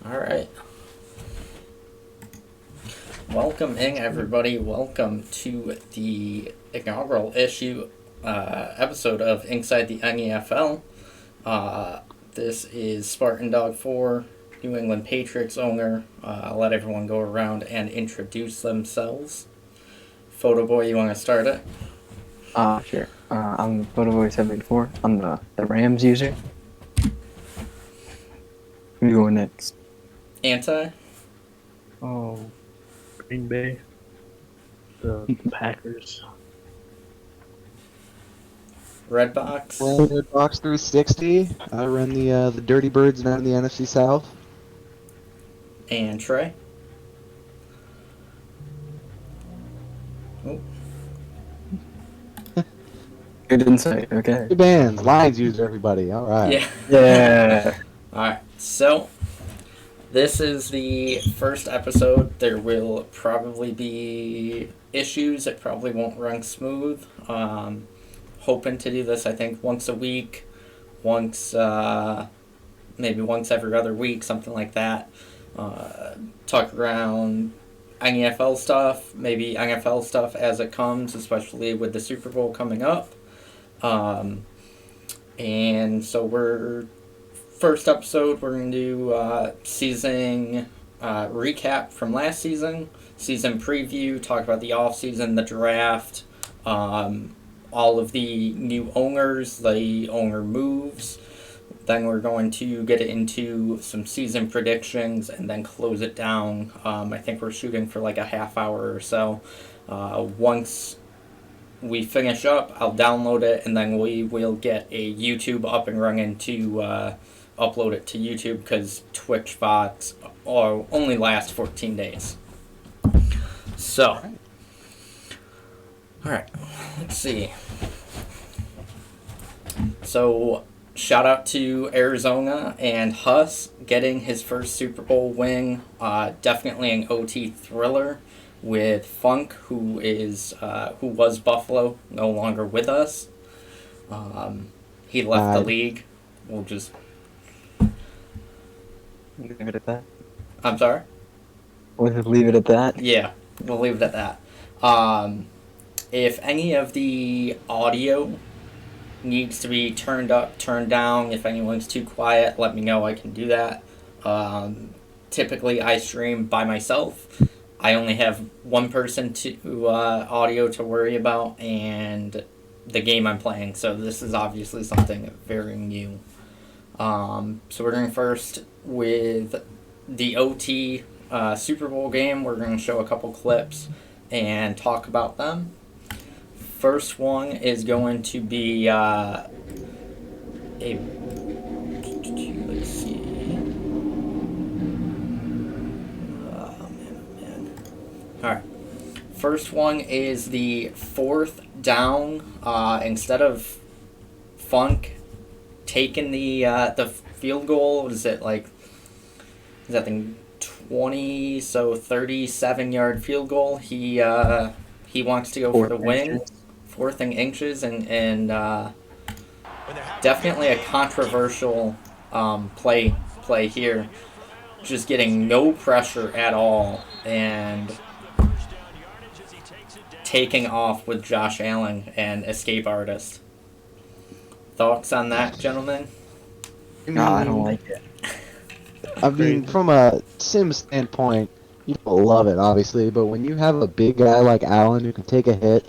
All right. Welcome in, everybody. Welcome to the inaugural episode of Inside the NEFL. This is Spartan Dog 4, New England Patriots owner. I'll let everyone go around and introduce themselves. Photo Boy, you want to start it? Sure. I'm Photoboy74. I'm the Rams user. Who's going next? Anti? Oh, Green Bay, the Packers. Redbox? Redbox 360. I run the Dirty Birds down in the NFC South. And Trey? Oh. Good insight. Okay. Good bands. Lions user, everybody. All right. Yeah. Yeah. Alright, so this is the first episode. There will probably be issues. It probably won't run smooth. Hoping to do this, I think, once a week, maybe once every other week, something like that. Talk around NEFL stuff, maybe NFL stuff as it comes, especially with the Super Bowl coming up. And so first episode, we're going to do season recap from last season, season preview, talk about the offseason, the draft, all of the new owners, the owner moves. Then we're going to get into some season predictions and then close it down. I think we're shooting for like a half hour or so. Once we finish up, I'll download it, and then we will get a YouTube up and running to upload it to YouTube, because Twitch bots only last 14 days. So, alright, let's see. So, shout out to Arizona and Huss getting his first Super Bowl win. Definitely an OT thriller with Funk, who was Buffalo, no longer with us. He left the league. We'll just... Leave it at that. I'm sorry? We'll just leave it at that. Yeah, we'll leave it at that. If any of the audio needs to be turned up, turned down, if anyone's too quiet, let me know. I can do that. Typically, I stream by myself. I only have one person to audio to worry about, and the game I'm playing. So this is obviously something very new. So we're going first with the OT Super Bowl game. We're going to show a couple clips and talk about them. First one is going to be let's see. Oh man. Alright. First one is the fourth down. Instead of Funk taking the field goal, is that the 37-yard field goal? He wants to go for the win. Fourth and inches, and definitely a controversial play here. Just getting no pressure at all and taking off with Josh Allen and escape artist. Thoughts on that, gentlemen? No, I don't like it. I mean, from a sim standpoint, you don't love it, obviously, but when you have a big guy like Allen who can take a hit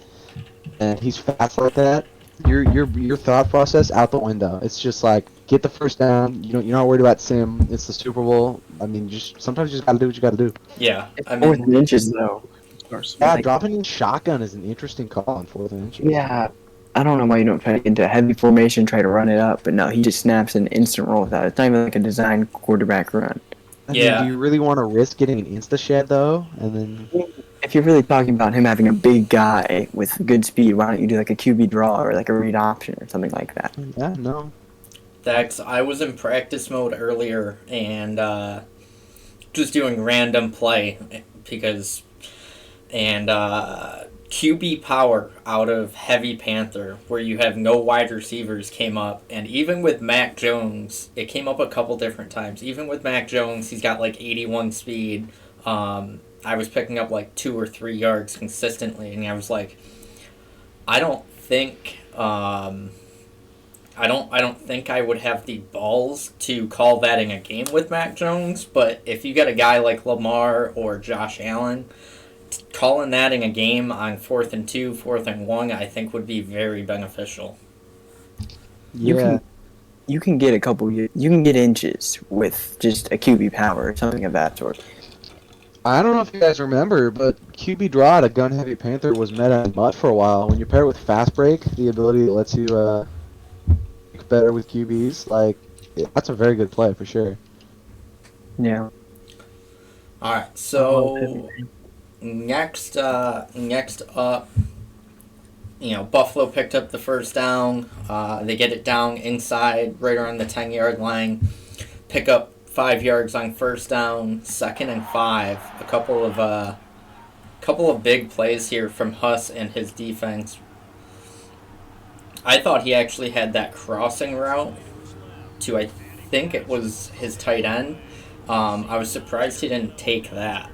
and he's fast like that, your thought process out the window. It's just like, get the first down. You're not worried about sim. It's the Super Bowl. I mean, sometimes you just gotta do what you gotta do. Yeah, I mean, 4th and inches though. Yeah, dropping in shotgun is an interesting call on 4th and inches. Yeah, I don't know why you don't try to get into a heavy formation, try to run it up, but no, he just snaps an instant roll with that. It's not even like a designed quarterback run. I mean, do you really want to risk getting an insta shed though? And then, if you're really talking about him having a big guy with good speed, why don't you do like a QB draw or like a read option or something like that? Yeah, no. I was in practice mode earlier and just doing random play QB power out of heavy Panther, where you have no wide receivers, came up. And even with Mac Jones, it came up a couple different times. Even with Mac Jones, he's got like 81 speed. I was picking up like 2 or 3 yards consistently, and I was like, I don't think I would have the balls to call that in a game with Mac Jones. But if you get a guy like Lamar or Josh Allen, calling that in a game on 4th and 2, 4th and 1, I think would be very beneficial. Yeah. You can get inches with just a QB power or something of that sort. I don't know if you guys remember, but QB draw at a gun-heavy Panther was meta and mutt for a while. When you pair it with fast break, the ability that lets you make better with QBs, like that's a very good play for sure. Yeah. All right, so next up, Buffalo picked up the first down. They get it down inside, right around the 10-yard line. Pick up 5 yards on first down, 2nd and 5. A couple of big plays here from Huss and his defense. I thought he actually had that crossing route to, I think it was his tight end. I was surprised he didn't take that.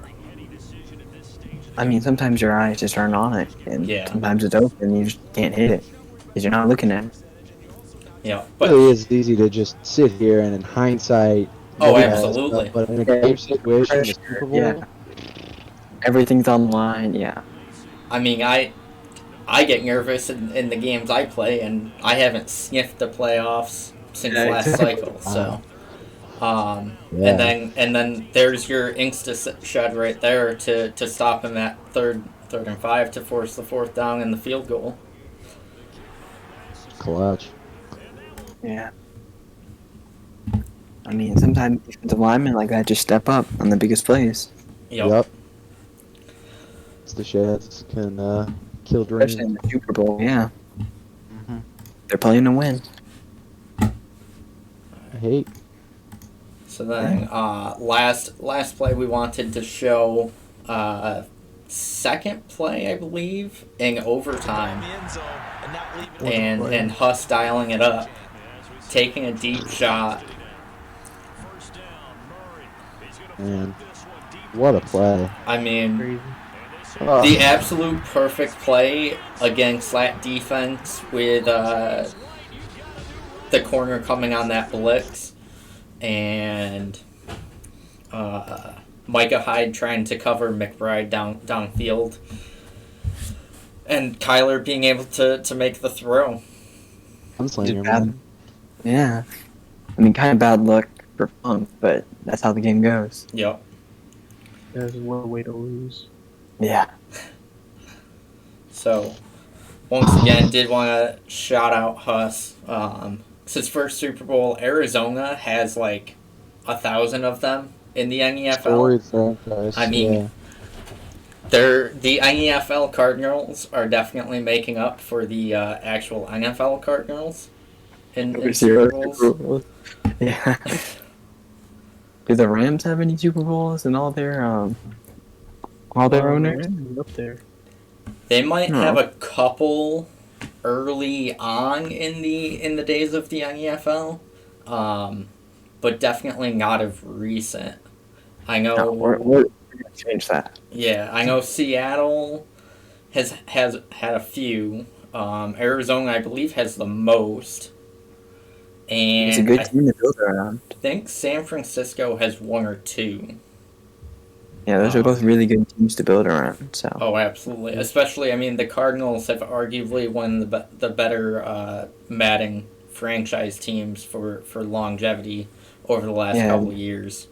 I mean, sometimes your eyes just aren't on it, and Yeah. sometimes it's open and you just can't hit it because you're not looking at it. Yeah, It really is easy to just sit here and in hindsight. Oh, look at that absolutely. stuff, but in a game situation, the Super Bowl, Yeah. Everything's on the line, yeah. I mean, I get nervous in the games I play, and I haven't sniffed the playoffs since Yeah, last exactly. cycle. So, Yeah. and then there's your insta shed right there to stop him at third and 5 to force the 4th down and the field goal. clutch. Yeah. I mean, sometimes defensive linemen like that just step up on the biggest plays. Yep. It's the sheds can kill Especially in dreams. the Super Bowl, yeah. Mm-hmm. They're playing to win. I hate. So then, last play we wanted to show, second play I believe in overtime, and Huss dialing it up, taking a deep shot. Man, what a play! I mean, Crazy. Oh, the absolute perfect play against that defense with the corner coming on that blitz, and Micah Hyde trying to cover McBride downfield, and Kyler being able to make the throw. gunslinger, Just bad. man. Yeah. I mean, kind of bad luck for Funk, but that's how the game goes. Yep. There's one way to lose. Yeah. So, once again, did want to shout out Huss. It's his first Super Bowl. Arizona has like 1,000 of them in the NEFL. Storied franchise. I mean, yeah. the NEFL Cardinals are definitely making up for the actual NFL Cardinals in Super Bowls. Yeah. Do the Rams have any Super Bowls and all their owners? Up there. They might No. have a couple early on in the days of the NEFL, but definitely not of recent. I know. No, we're gonna change that. Yeah, I know Seattle has had a few. Arizona, I believe, has the most. And It's a good I team to build around. think San Francisco has 1 or 2. Yeah, those are both really good teams to build around. So Oh, absolutely. Especially, I mean, the Cardinals have arguably one of the better Madden franchise teams for longevity over the last couple of years.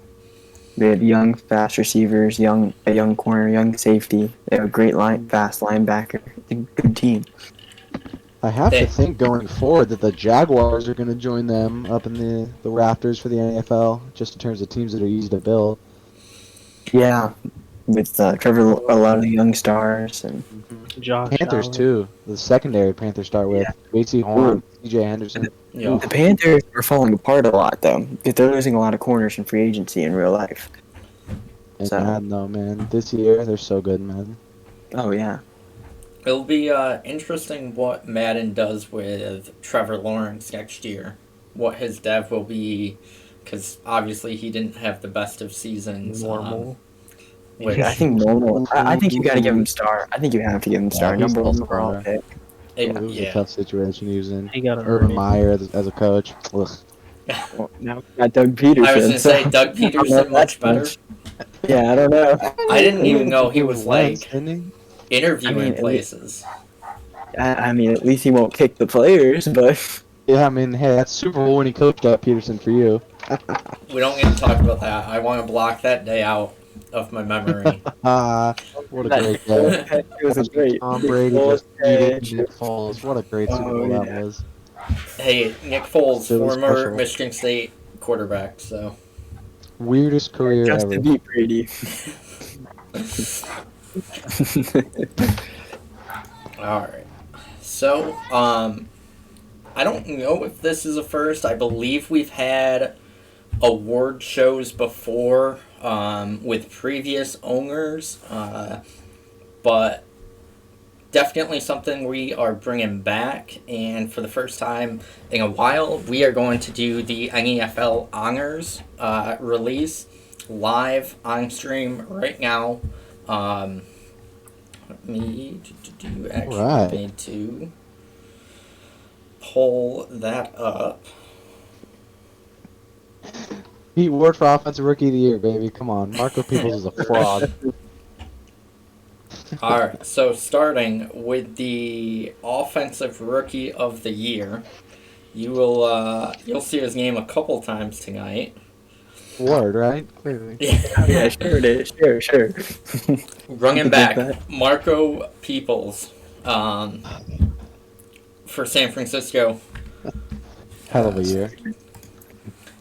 they have young, fast receivers, a young corner, young safety. They have a great fast linebacker. It's a good team. I have to think going forward that the Jaguars are going to join them up in the rafters for the NFL, just in terms of teams that are easy to build. Yeah, with Trevor, a lot of the young stars, and Josh Panthers Allen. too. The secondary Panthers start with J.C. Horn, C.J. Henderson. Yeah. the Panthers are falling apart a lot though, because they're losing a lot of corners in free agency in real life. And So- Madden, though, man, this year they're so good, man. Oh yeah, It'll be interesting what Madden does with Trevor Lawrence next year. What his dev will be, because obviously he didn't have the best of seasons. Normal. Which, I think normal. I think you got to give him star. I think you have to give him star. he's Number still one overall star. pick. It was a tough situation he was in. He got Urban a Meyer as a coach. Ugh. Well, now we got Doug Peterson. I was going to say Doug I don't know Peterson much that better. much. Yeah, I don't know. I didn't even know he was Wentz, like didn't interviewing I mean, places. I mean, at least he won't kick the players, but he? Yeah, I mean, hey, that's Super Bowl winning coach Doug Peterson for you. We don't get to talk about that. I want to block that day out of my memory. What a great day. it was a great. Tom Brady just beating Nick Foles. What a great Super Bowl that yeah. was. Hey, Nick Foles, So former special. Michigan State quarterback, so. Weirdest career Just ever. to beat Brady. Alright. So, I don't know if this is a first. I believe we've had award shows before with previous owners, but definitely something we are bringing back. And for the first time in a while, we are going to do the NEFL Honors release live on stream right now. Let me actually Alright. need to pull that up. Pete Ward for Offensive Rookie of the Year, baby. Come on. Marco Peoples is a fraud. Alright, so starting with the Offensive Rookie of the Year, you'll see his name a couple times tonight. Ward, right? Clearly. Yeah, sure it is. Sure. Running You back, can get Marco Peoples, for San Francisco. Hell of a year.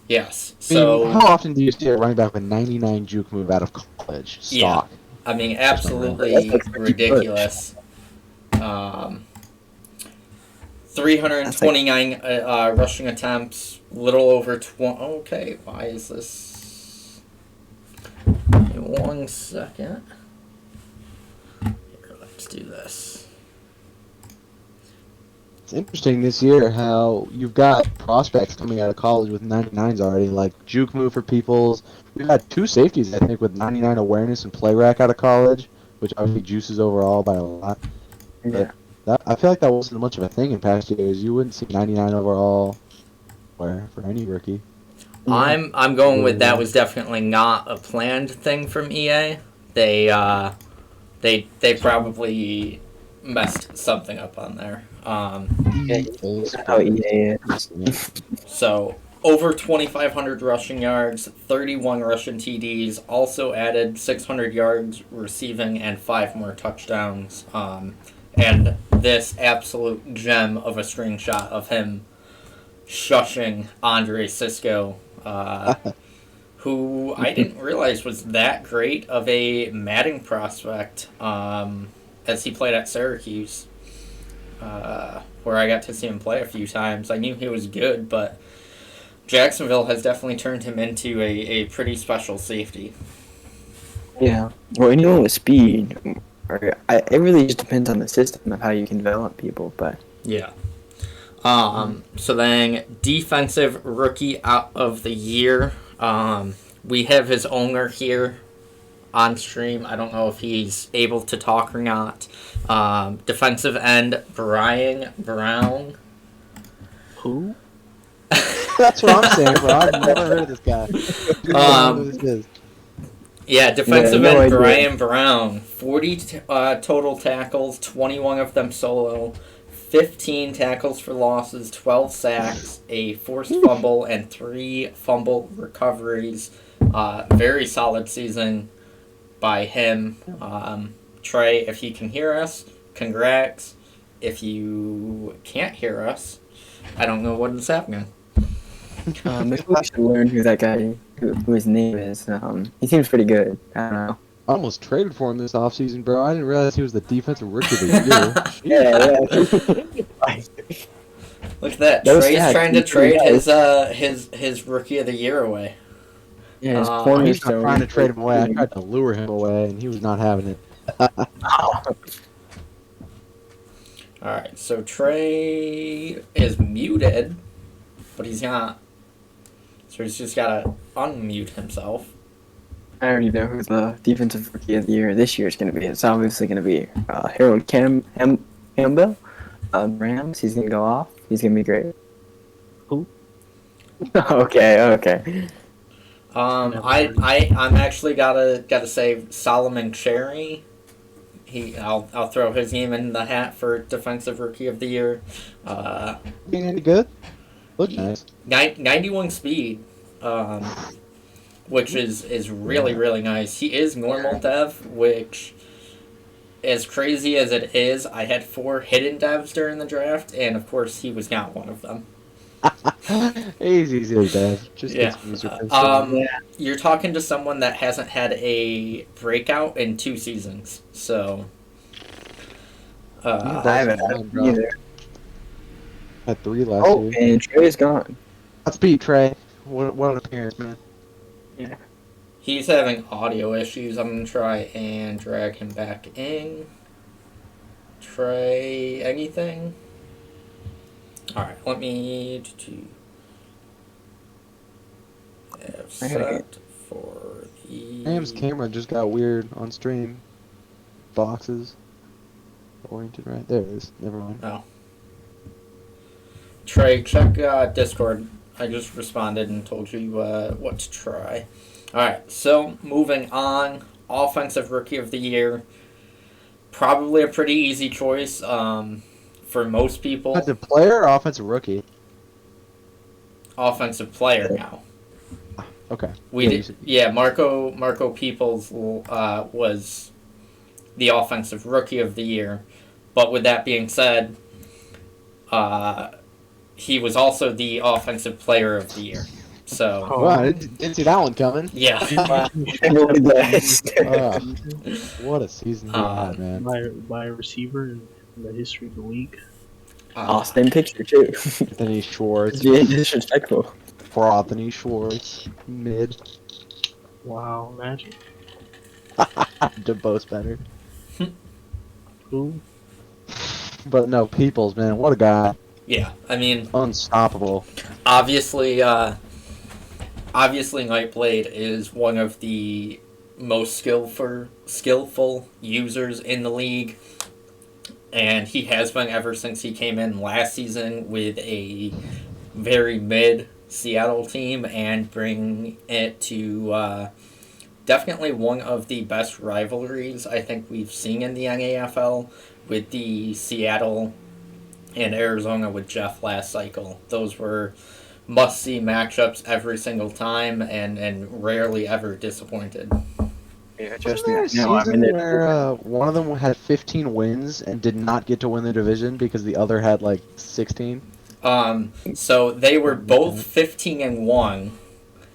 Yes. I mean, So how often do you see a running back with 99 juke move out of college? Yeah. Stock. I mean, absolutely That's like ridiculous. 329 rushing attempts, little over 20. Okay, why is this? Give me 1 second. Here, let's do this. It's interesting this year how you've got prospects coming out of college with 99s already, like juke move for Peoples. We've had 2 safeties, I think, with 99 awareness and play rack out of college, which obviously juices overall by a lot. Yeah. I feel like that wasn't much of a thing in past years. You wouldn't see 99 overall for any rookie. I'm going with that was definitely not a planned thing from EA. They probably messed something up on there. That's how EA is. So over 2,500 rushing yards, 31 Russian TDs, also added 600 yards receiving and 5 more touchdowns. And this absolute gem of a screenshot of him shushing Andre Sisco, who I didn't realize was that great of a Madden prospect, as he played at Syracuse, where I got to see him play a few times. I knew he was good, but Jacksonville has definitely turned him into a pretty special safety. Yeah. Well, anyone with speed, it really just depends on the system of how you can develop people, but Yeah. So then, defensive rookie out of the year. We have his owner here on stream. I don't know if he's able to talk or not. Defensive end, Brian Brown. who? That's what I'm saying, bro. I've never heard of this guy. I don't know who this is. Yeah, defensive Yeah, no end idea. Brian Brown. 40 total tackles, 21 of them solo, 15 tackles for losses, 12 sacks, a forced fumble, and 3 fumble recoveries. Very solid season by him. Trey, if you can hear us, congrats. If you can't hear us, I don't know what is happening. Maybe we should learn who that guy, who his name is. He seems pretty good. I don't know. I almost traded for him this offseason, bro. I didn't realize he was the defensive rookie of the year. Yeah. Look at that. Those Trey's stats trying to seem trade pretty his rookie of the year away. Yeah, his He's He's cornerstone. not trying to trade him away. I tried to lure him away, and he was not having it. All right, so Trey is muted, but he's not. So he's just got to unmute himself. I already know who the defensive rookie of the year this year is going to be. It's obviously going to be Harold Campbell. Rams. He's going to go off. He's going to be great. Who? Okay. I'm actually gotta say Solomon Cherry. I'll throw his name in the hat for defensive rookie of the year. Being any good? Look nice. 91 speed, which is really nice. He is normal dev, which, as crazy as it is, I had 4 hidden devs during the draft, and of course he was not one of them. He's easy to dev. Just Yeah. gets user You're talking to someone that hasn't had a breakout in 2 seasons, so. I haven't had him either. Had 3 last year. And Trey is gone. Let's beat Trey. What an appearance, man. Yeah. He's having audio issues. I'm going to try and drag him back in. Trey, anything? Alright, let me have set for the... Sam's camera just got weird on stream. Boxes. Oriented right. There it is. Never mind. Oh. Trey, check Discord. I just responded and told you what to try. Alright, so moving on. Offensive Rookie of the Year. Probably a pretty easy choice for most people. Offensive player or offensive rookie? Offensive player now. Okay. Marco Peoples was the Offensive Rookie of the Year. But with that being said, he was also the Offensive Player of the Year. So. Wow, I didn't see that one coming. Yeah. What a season he had, man. My receiver in the history of the league. Austin picture too. Anthony Schwartz. Yeah, disrespectful. For Anthony Schwartz. Mid. Wow, imagine. DeBo's better. Who? But no, Peoples, man, what a guy. Yeah, I mean, unstoppable. Obviously, Nightblade is one of the most skillful users in the league, and he has been ever since he came in last season with a very mid Seattle team and bring it to definitely one of the best rivalries I think we've seen in the NAFL with the Seattle and Arizona with Jeff last cycle. Those were must-see matchups every single time and rarely ever disappointed. Yeah, just there a season where one of them had 15 wins and did not get to win the division because the other had like 16? So they were both 15-1.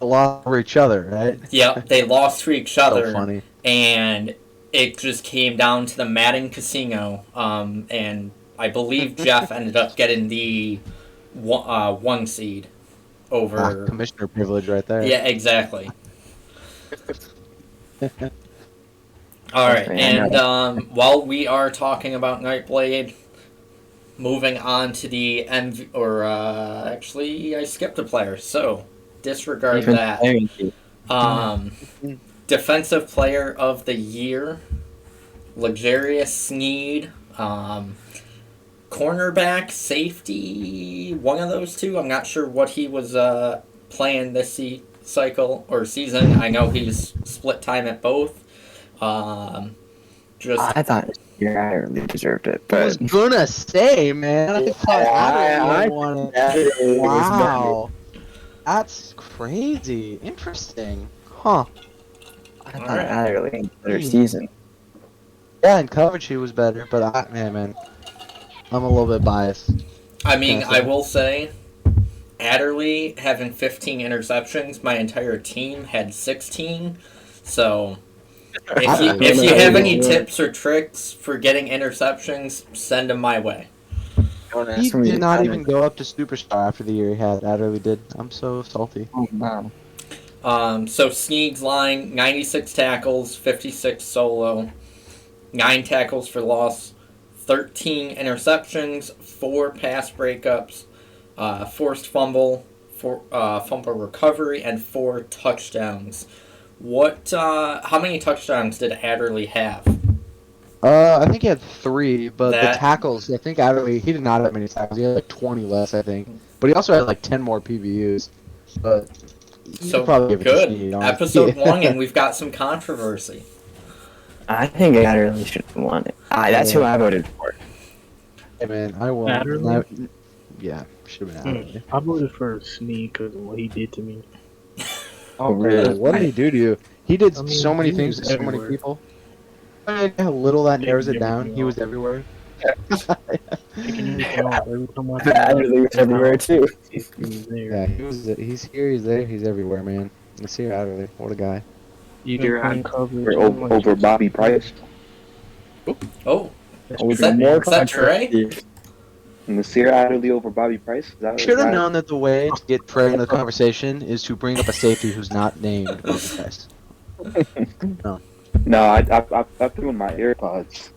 They lost for each other, right? Yeah, they lost to each other. So funny. And it just came down to the Madden Casino. And I believe Jeff ended up getting the 1 seed over... commissioner privilege right there. Yeah, exactly. Alright, and while we are talking about Nightblade, moving on to the actually, I skipped a player, so disregard that. Defensive Player of the Year, Luxurious Sneed, cornerback, safety, one of those two. I'm not sure what he was playing this cycle or season. I know he's split time at both. I thought Adderley deserved it, but I was gonna say, man, I thought Adderley won it. Wow, that's crazy. Interesting, huh? I thought Adderley had a better season. Yeah, in coverage he was better, but man, I'm a little bit biased. I mean, I will say, Adderley having 15 interceptions, my entire team had 16, so... If you have any tips or tricks for getting interceptions, send them my way. He did not even go up to superstar after the year he had. Adderley did. I'm so salty. Oh, wow. So Sneed's line, 96 tackles, 56 solo, 9 tackles for loss, 13 interceptions, 4 pass breakups, forced fumble, fumble recovery, and 4 touchdowns. How many touchdowns did Adderley have? I think he had 3, but the That- tackles, I think Adderley, he did not have many tackles. He had like 20 less, I think. But he also had like 10 more PBUs. But you So could probably give it to good. Snead, honestly. Episode 1, and we've got some controversy. I think Adderley should have won it. That's who I voted for. Hey man, I won. Adderley? Yeah, should have been Adderley. I voted for Snead because of what he did to me. Oh, really? What did he do to you? He did I mean, so many he things to was so many everywhere. people. I mean, how little that narrows it down. everything He was off. everywhere. Taking everything off every time I Adderley was everywhere too. he was there. Yeah, he's here, he's there, he's everywhere, man. Let's see Adderley. What a guy. Either Playing coverage, We're over Bobby Price. Oh, With that- more is that Trey? controversy. Nasir Adderley over Bobby Price. Is that, Should have known that the way to get Trey into the conversation is to bring up a safety who's not named Bobby Price. No, I threw in my AirPods.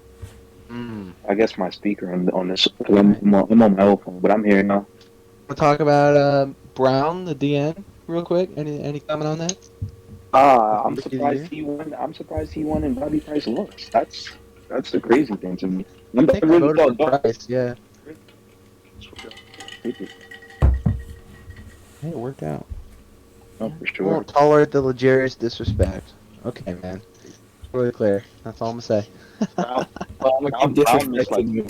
Mm. I guess my speaker on this. I'm on my old phone, but I'm here now. We'll talk about Brown, the DN, real quick. Any comment on that? I'm Rookie of the surprised year? he won. I'm surprised he won and Bobby Price lost. That's the crazy thing to me. I think I really voted for thought Price, yeah. Dog- Hey, it worked out. Oh, for We sure. won't tolerate the luxurious disrespect. Okay, man. It's really clear. That's all I'm gonna say. Brown, Well, I'm gonna keep Brown missed like disrespecting you.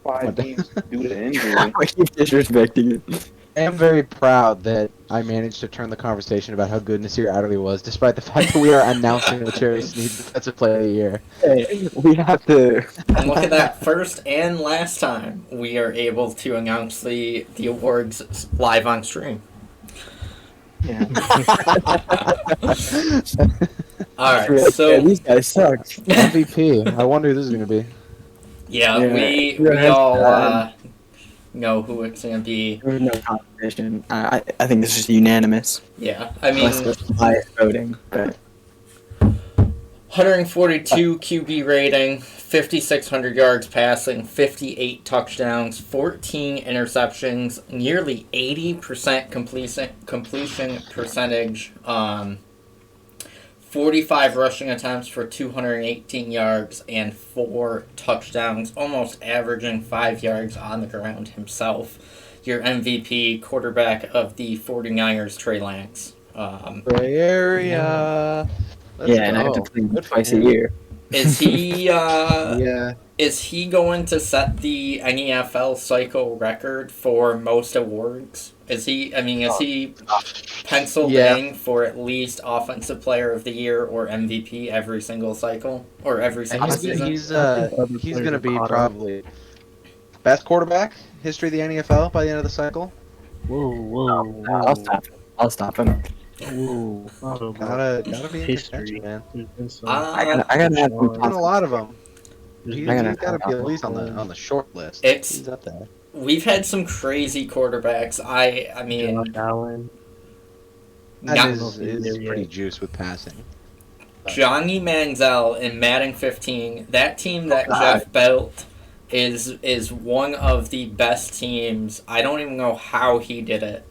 5 games due to injury. I'm gonna keep disrespecting you. I am very proud that I managed to turn the conversation about how good Nasir Adderley was, despite the fact that we are announcing the Cherry Snead Defensive Player of the Year. Hey, we have to. And look at that, first and last time we are able to announce the awards live on stream. Yeah. Alright, Yeah, so these guys suck. MVP. I wonder who this is going to be. yeah, Yeah. we Yeah, all um, know who it's gonna be. There was no competition. I think this is unanimous. Yeah, I mean, Unless there's biased voting, but 142 QB rating, 5,600 yards passing, 58 touchdowns, 14 interceptions, nearly 80% completion percentage, 45 rushing attempts for 218 yards, and 4 touchdowns, almost averaging 5 yards on the ground himself. Your MVP quarterback of the 49ers, Trey Lance. Gray area. Let's yeah, and I have to go. play Good for twice a him. year. Is he Yeah. is he going to set the NEFL cycle record for most awards? Is he penciled Yeah. in for at least Offensive Player of the Year or MVP every single cycle or every single season? He's going to be probably best quarterback history of the NEFL by the end of the cycle. Whoa. I'll stop him. Whoa. Gotta be in history, contention, man. There's been some I gotta have some There's been a lot of them. There's He's been I got to gotta- be at least on the short list. It's- He's up there. We've had some crazy quarterbacks. I mean, Josh Allen. That not- is there pretty yet. juice with passing. Johnny Manziel in Madden 15. That team that Jeff built is one of the best teams. I don't even know how he did it.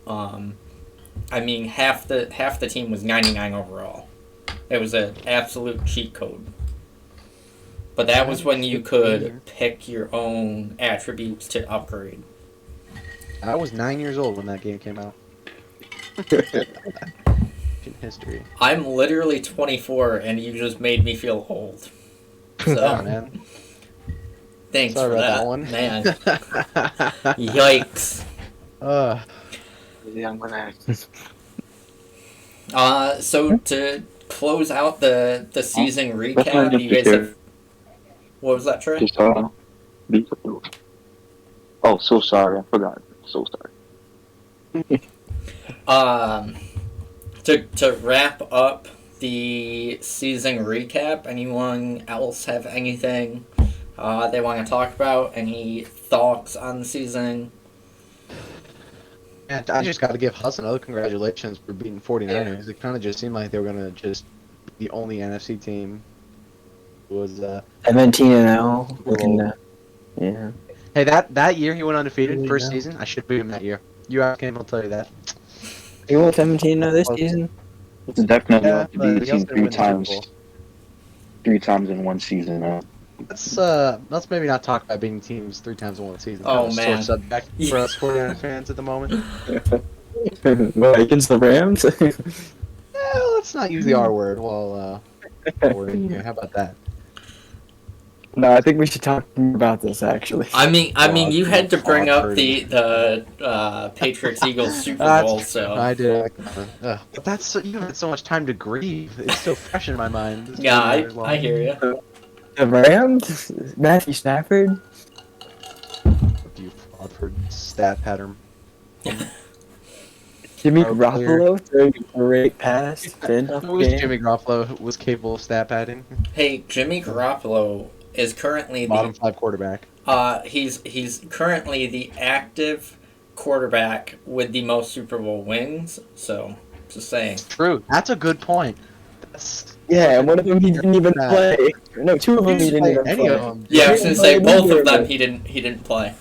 I mean, half the team was 99 overall. It was an absolute cheat code. But that was when you could pick your own attributes to upgrade. I was 9 years old when that game came out. In history. I'm literally 24, and you just made me feel old. Oh, So, man. thanks Sorry for about that, that one. man. Yikes. Yeah, I'm gonna. So to close out the season recap, you guys have. What was that, Trey? Just oh, so sorry. I forgot. So sorry. To wrap up the season recap, anyone else have anything they want to talk about? Any thoughts on the season? And I just got to give Huss another congratulations for beating 49ers. It kind of just seemed like they were going to just be the only NFC team who was 17-0. Looking Yeah. Hey, that year he went undefeated, Really, first yeah. season. I should beat him that year. You ask him, he'll tell you that. He won 17 this Close. season. It's definitely Yeah, hard to but beat a he also team didn't win the Super Bowl. three times in one season. Let's maybe not talk about beating teams 3 times in one season. Oh, Kind of a man. sore subject for us 49 fans at the moment. What, against the Rams? Let's not use the R word while we're in here. How about that? No, I think we should talk more about this actually. I mean, Well, you had to bring up awkward. the Patriots Eagles Super That's Bowl, true. so I did. But that's you had so much time to grieve. It's still fresh in my mind. This yeah, game matters long. I hear you. The Rams? Matthew Stafford? You Fraudford stat pattern. Jimmy Pro player. Garoppolo throwing a great pass. Fend off I wish game. Jimmy Garoppolo was capable of stat padding. Hey, Jimmy Garoppolo is currently Bottom 5 quarterback. he's currently the active quarterback with the most Super Bowl wins. So, just saying. True. That's a good point. That's Yeah, and one of them he didn't even Nah. play. No, 2 of them he didn't even any play. of them. Yeah, I was He gonna didn't say play both either of them of he didn't play.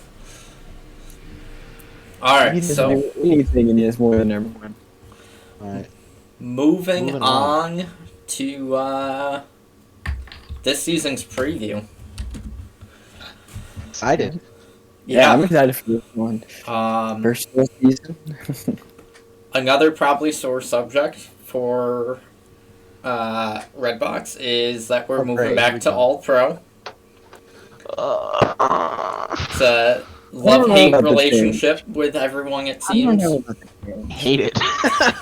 All He right, doesn't so do anything and he has more than everyone. Alright. moving Moving on to this season's preview. Excited. Yeah, I'm Yeah, excited for this one. First full season. another probably sore subject for Redbox is that we're Oh, moving great. Here back we to go. All Pro. It's a know love-hate about the relationship with everyone, it I don't seems. know about the game. Hate it.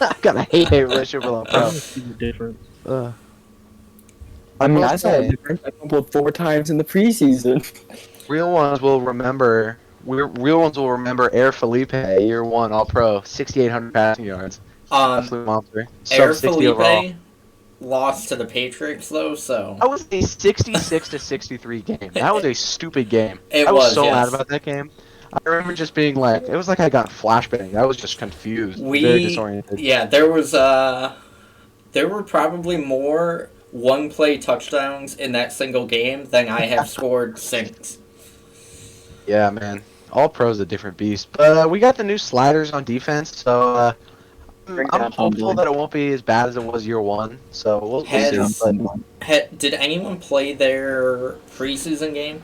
I've got a hate-hate relationship with I All-Pro. don't see the difference. I mean, will I saw say- a difference. I fumbled 4 times in the preseason. Real ones will remember. Real ones will remember Air Felipe, year 1 All-Pro, 6,800 passing yards. Absolute monster. Air Sub 60 overall. Felipe lost to the Patriots, though, so... That was a 66 to 63 game. That was a stupid game. It I was was, so mad yes. about that game. I remember just being like, it was like I got flashbang. I was just confused, very disoriented. Yeah, there were probably more one-play touchdowns in that single game than I have scored since. Yeah, man. All Pro's a different beast. But we got the new sliders on defense, so Bring I'm that hopeful humbly. that it won't be as bad as it was year 1. So we'll Has- see. Did anyone play their preseason game?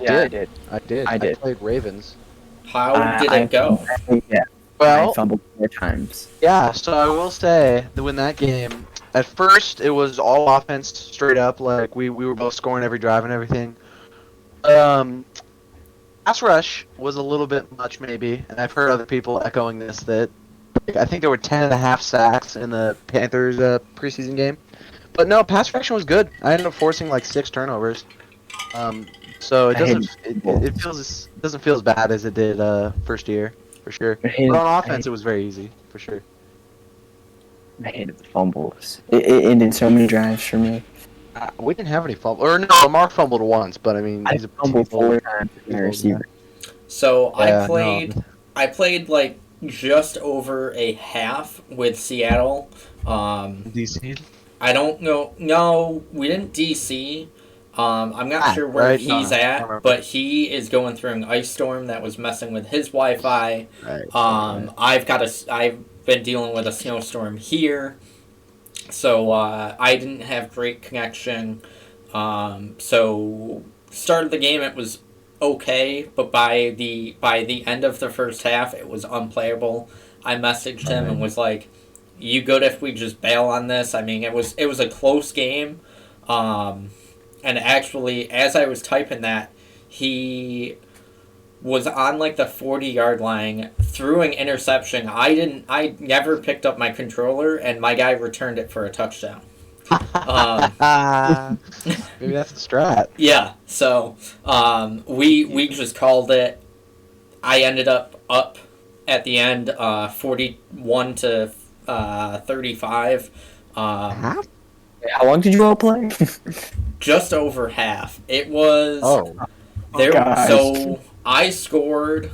Yeah, I did. I did. I did. played Ravens. How did it go? Yeah, Well, I fumbled 4 times. yeah, so I will say that when that game, at first it was all offense straight up, like we were both scoring every drive and everything. Pass rush was a little bit much maybe, and I've heard other people echoing this, that I think there were 10.5 sacks in the Panthers preseason game. But no, pass protection was good. I ended up forcing like 6 turnovers. So it I hate it doesn't feel as bad as it did first year, for sure. I hated- But on I offense hate- it was very easy, for sure. I hated the fumbles. It ended so many drives for me. We didn't have any fumbles. Or no, Mark fumbled once, but I mean, I he's a fumbled 4 people- times with my people- receiver. So Yeah, I played like just over a half with Seattle. DC. I don't know. No, we didn't DC. I'm not sure where right? he's No, I at, remember. but he is going through an ice storm that was messing with his Wi-Fi. Right. I've been dealing with a snowstorm here, so I didn't have great connection. So start of the game it was okay, but by the end of the first half it was unplayable. I messaged him and was like, "You good if we just bail on this?" I mean, it was a close game. And actually, as I was typing that, he was on like the 40-yard line, threw an interception. I never picked up my controller, and my guy returned it for a touchdown. Maybe that's the strat. Yeah, so we just called it. I ended up at the end, 41 to 35. Half? How long did you all play? Just over half. It was there. gosh. So I scored.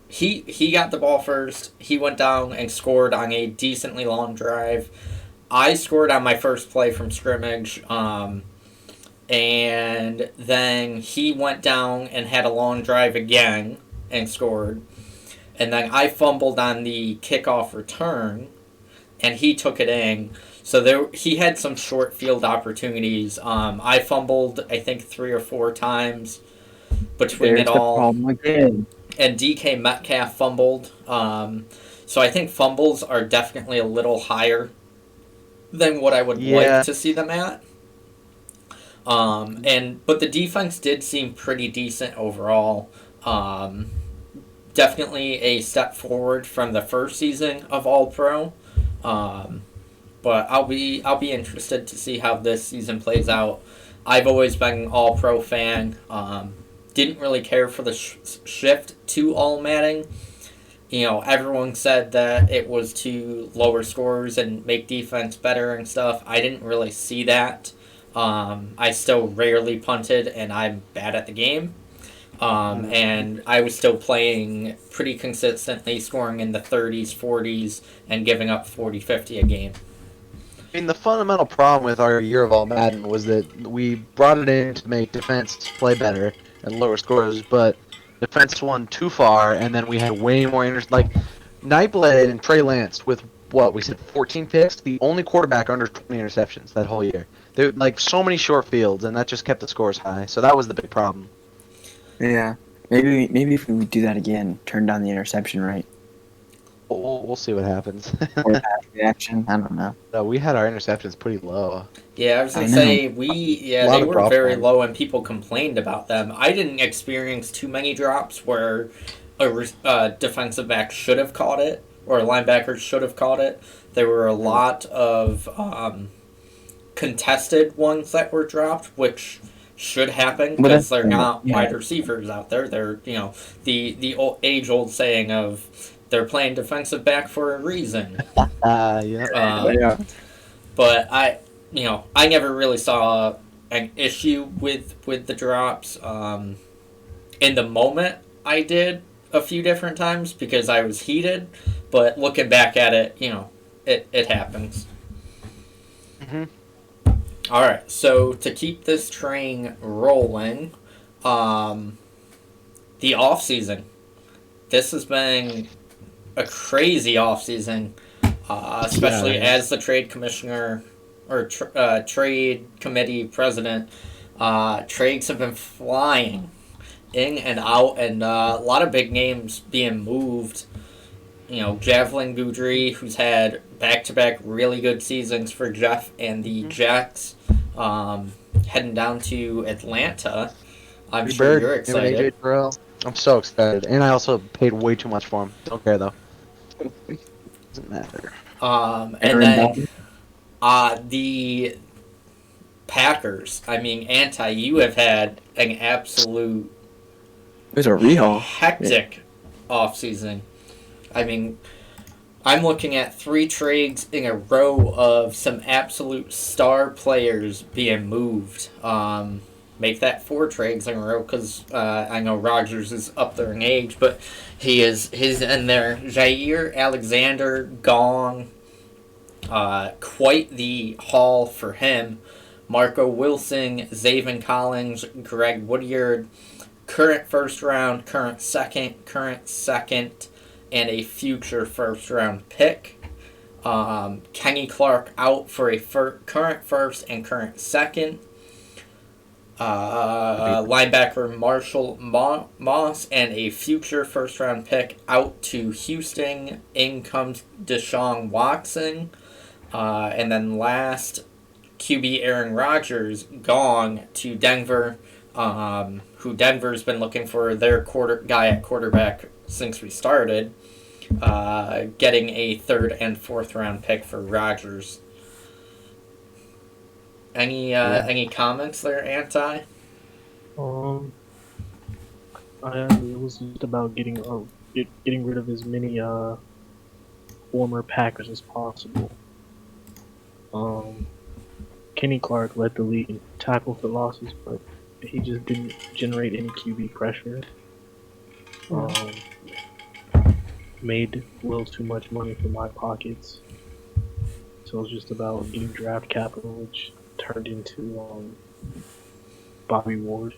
He got the ball first. He went down and scored on a decently long drive. I scored on my first play from scrimmage. and then he went down and had a long drive again and scored. And then I fumbled on the kickoff return, and he took it in. So he had some short field opportunities. I fumbled, I think, 3 or 4 times between There's it the all. problem again. And DK Metcalf fumbled. So I think fumbles are definitely a little higher than what I would like to see them at. But the defense did seem pretty decent overall. Definitely a step forward from the first season of All Pro. But I'll be interested to see how this season plays out. I've always been an All Pro fan. Didn't really care for the shift to All Madden. Everyone said that it was to lower scores and make defense better and stuff. I didn't really see that. I still rarely punted, and I'm bad at the game. And I was still playing pretty consistently, scoring in the 30s, 40s, and giving up 40, 50 a game. I mean, the fundamental problem with our year of All Madden was that we brought it in to make defense play better and lower scores, but defense won too far, and then we had way more Nightblade and Trey Lance with what we said 14 picks, the only quarterback under 20 interceptions that whole year. There so many short fields, and that just kept the scores high. So that was the big problem. Yeah. Maybe if we do that again, turn down the interception rate. We'll see what happens. Or reaction. I don't know. No, we had our interceptions pretty low. Yeah, I was going to say, they were very low and people complained about them. I didn't experience too many drops where a defensive back should have caught it or a linebacker should have caught it. There were a lot of contested ones that were dropped, which should happen because they're not wide receivers out there. They're, the age-old saying of they're playing defensive back for a reason. Yeah. But I never really saw an issue with the drops. In the moment, I did a few different times because I was heated. But looking back at it, it happens. Mm-hmm. All right, so to keep this train rolling, the off season. This has been a crazy off season, especially as the trade commissioner or trade committee president. Trades have been flying in and out, and a lot of big names being moved. Javelin Goudry, who's had back-to-back really good seasons for Jeff and the Jacks, heading down to Atlanta. I'm sure you're excited. I'm so excited, and I also paid way too much for him. Don't care though. Doesn't matter. And then the Packers. I mean, you have had an absolute It was a rehaul. hectic offseason. I mean, I'm looking at 3 trades in a row of some absolute star players being moved. Make that 4 trades in a row because I know Rodgers is up there in age, but he's in there. Jair Alexander gone. Quite the haul for him. Marco Wilson, Zaven Collins, Greg Woodyard, current first round, current second, and a future first round pick. Kenny Clark out for a current first and current second. Linebacker Marshall Moss and a future first round pick out to Houston. In comes Deshaun Watson. And then last, QB Aaron Rodgers gone to Denver, who Denver's been looking for their guy at quarterback since we started, getting a 3rd and 4th round pick for Rodgers. Any comments there, Anti? It was just about getting rid of as many former Packers as possible. Kenny Clark led the league in tackle for losses, but he just didn't generate any QB pressure. Made a little too much money for my pockets. So it was just about getting draft capital, which turned into Bobby Ward.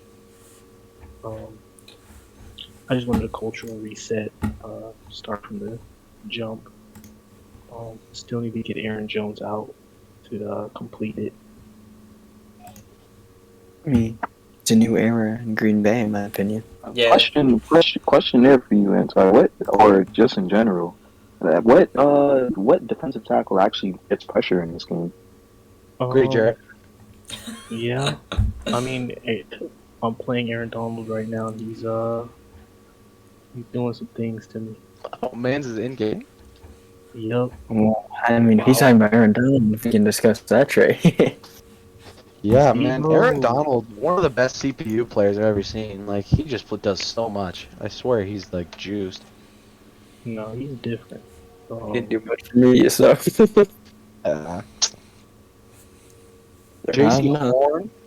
I just wanted a cultural reset, start from the jump. Still need to get Aaron Jones out to complete it. I mean, it's a new era in Green Bay, in my opinion. Yeah. Question there for you, Anti. What, or just in general, what defensive tackle actually gets pressure in this game? Great, Jared. Yeah, I mean, I'm playing Aaron Donald right now, and he's doing some things to me. Oh, Mans is in game. Yup. Well, I mean, if he's talking about Aaron Donald, if we can discuss that trade. Yeah, man. Zero. Aaron Donald, one of the best CPU players I've ever seen. Like, he just does so much. I swear he's, like, juiced. No, he's different. Didn't do much for me, so.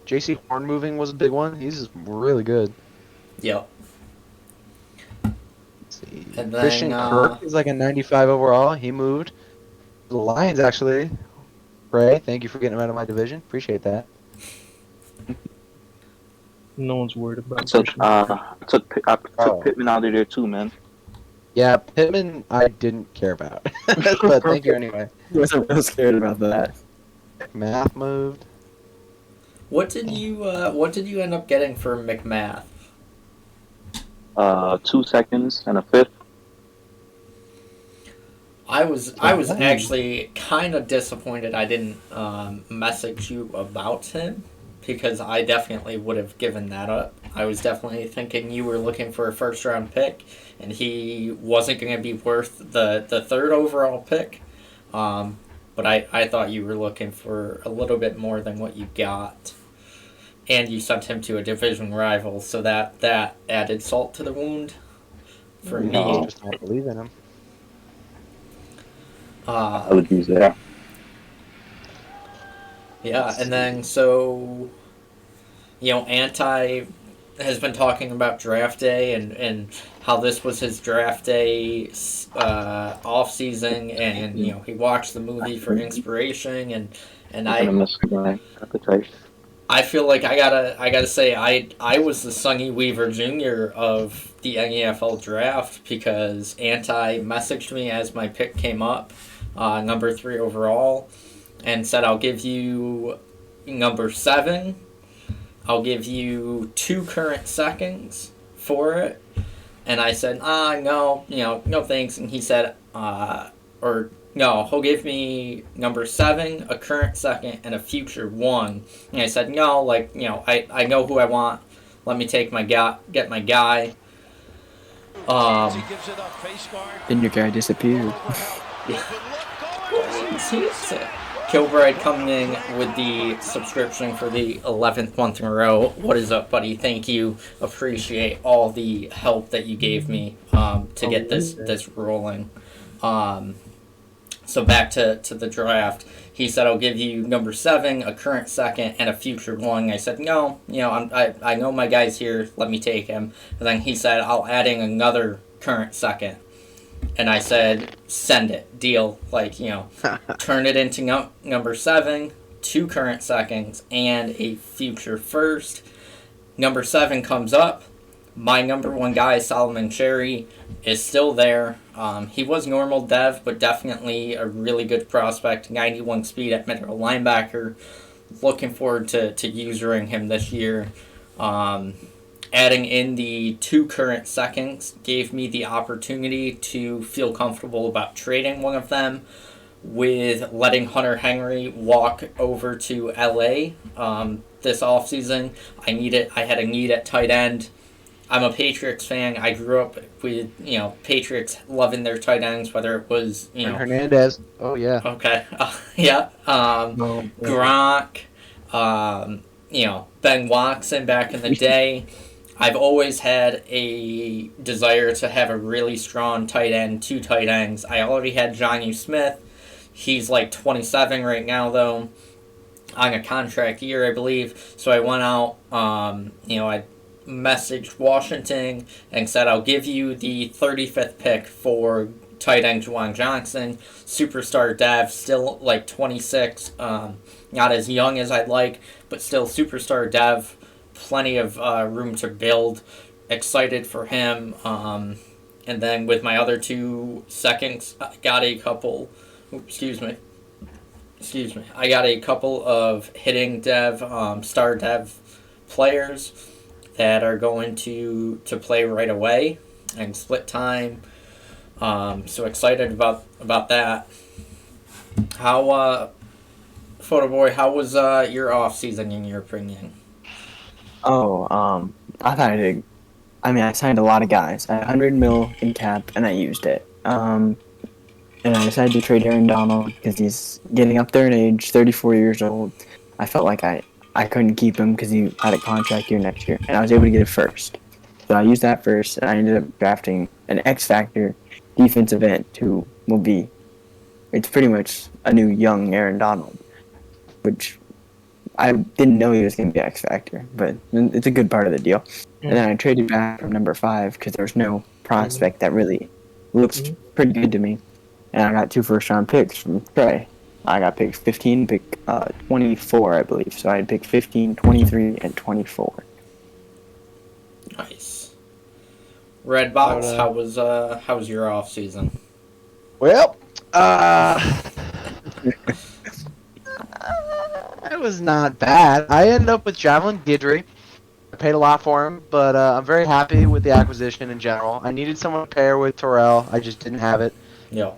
JC Horn moving was a big one. He's really good. Yep. Let's see. And then, Christian Kirk is like a 95 overall. He moved. The Lions, actually. Ray, thank you for getting him out of my division. Appreciate that. No one's worried about I took Oh. Pittman out of there too, man. Yeah, Pittman, I didn't care about. But thank you anyway. He wasn't real scared about that. Math moved. What did you end up getting for McMath? 2 seconds and a fifth. I was actually kind of disappointed I didn't message you about him, because I definitely would have given that up. I was definitely thinking you were looking for a first round pick, and he wasn't going to be worth the third overall pick. But I thought you were looking for a little bit more than what you got. And you sent him to a division rival, so that added salt to the wound for me. No. I just don't believe in him. I would use that. Yeah, and then so, Anti has been talking about draft day and how this was his draft day off season, and he watched the movie for inspiration, and I'm gonna miss my appetite. I feel like I gotta say I was the Sonny Weaver Jr. of the NEFL draft, because Anti messaged me as my pick came up, number 3 overall, and said, I'll give you number 7. I'll give you 2 current seconds for it. And I said, no, no thanks. And he said, no, he'll give me number 7, a current second, and a future 1. And I said, no, I know who I want. Let me get my guy. Then your guy disappeared. Kilbride coming in with the subscription for the 11th month in a row. What is up, buddy? Thank you. Appreciate all the help that you gave me to get this rolling. So back to the draft. He said, I'll give you number 7, a current second, and a future 1. I said, no, I know my guy's here. Let me take him. And then he said, I'll add in another current second. And I said, send it. Deal. Turn it into number 7, 2 current seconds, and a future first. Number 7 comes up. My number 1 guy, Solomon Cherry, is still there. He was normal dev, but definitely a really good prospect. 91 speed at middle linebacker. Looking forward to usering him this year. Adding in the 2 current seconds gave me the opportunity to feel comfortable about trading one of them, with letting Hunter Henry walk over to LA this offseason. I had a need at tight end. I'm a Patriots fan. I grew up with, Patriots loving their tight ends, whether it was, Hernandez. Oh, yeah. Okay. Yeah. Gronk, Ben Watson back in the day. I've always had a desire to have a really strong tight end, 2 tight ends. I already had Jonnu Smith. He's 27 right now, though, on a contract year, I believe. So I went out, I messaged Washington and said, I'll give you the 35th pick for tight end Juwan Johnson. Superstar dev, still 26, not as young as I'd like, but still superstar dev. plenty of room to build. Excited for him. And then with my other 2 seconds, I got a couple. Excuse me. I got a couple of hitting dev, star dev players that are going to play right away and split time. So excited about that. How Photo Boy, how was your off season in your opinion? Oh, I thought I did. I mean, I signed a lot of guys. I had 100 mil in cap, and I used it. And I decided to trade Aaron Donald because he's getting up there in age, 34 years old. I felt like I couldn't keep him because he had a contract year next year, and I was able to get it first. So I used that first, and I ended up drafting an X Factor defensive end who will be. It's pretty much a new young Aaron Donald, which I didn't know he was going to be X Factor, but it's a good part of the deal. And then I traded back from number 5 because there was no prospect that really looked pretty good to me. And I got 2 first-round picks from Trey. I got picked 15, pick 24, I believe. So I had picked 15, 23, and 24. Nice. Redbox, how was your off season? Well, it was not bad. I ended up with Javelin Guidry. I paid a lot for him, but I'm very happy with the acquisition in general. I needed someone to pair with Terrell. I just didn't have it. Yeah.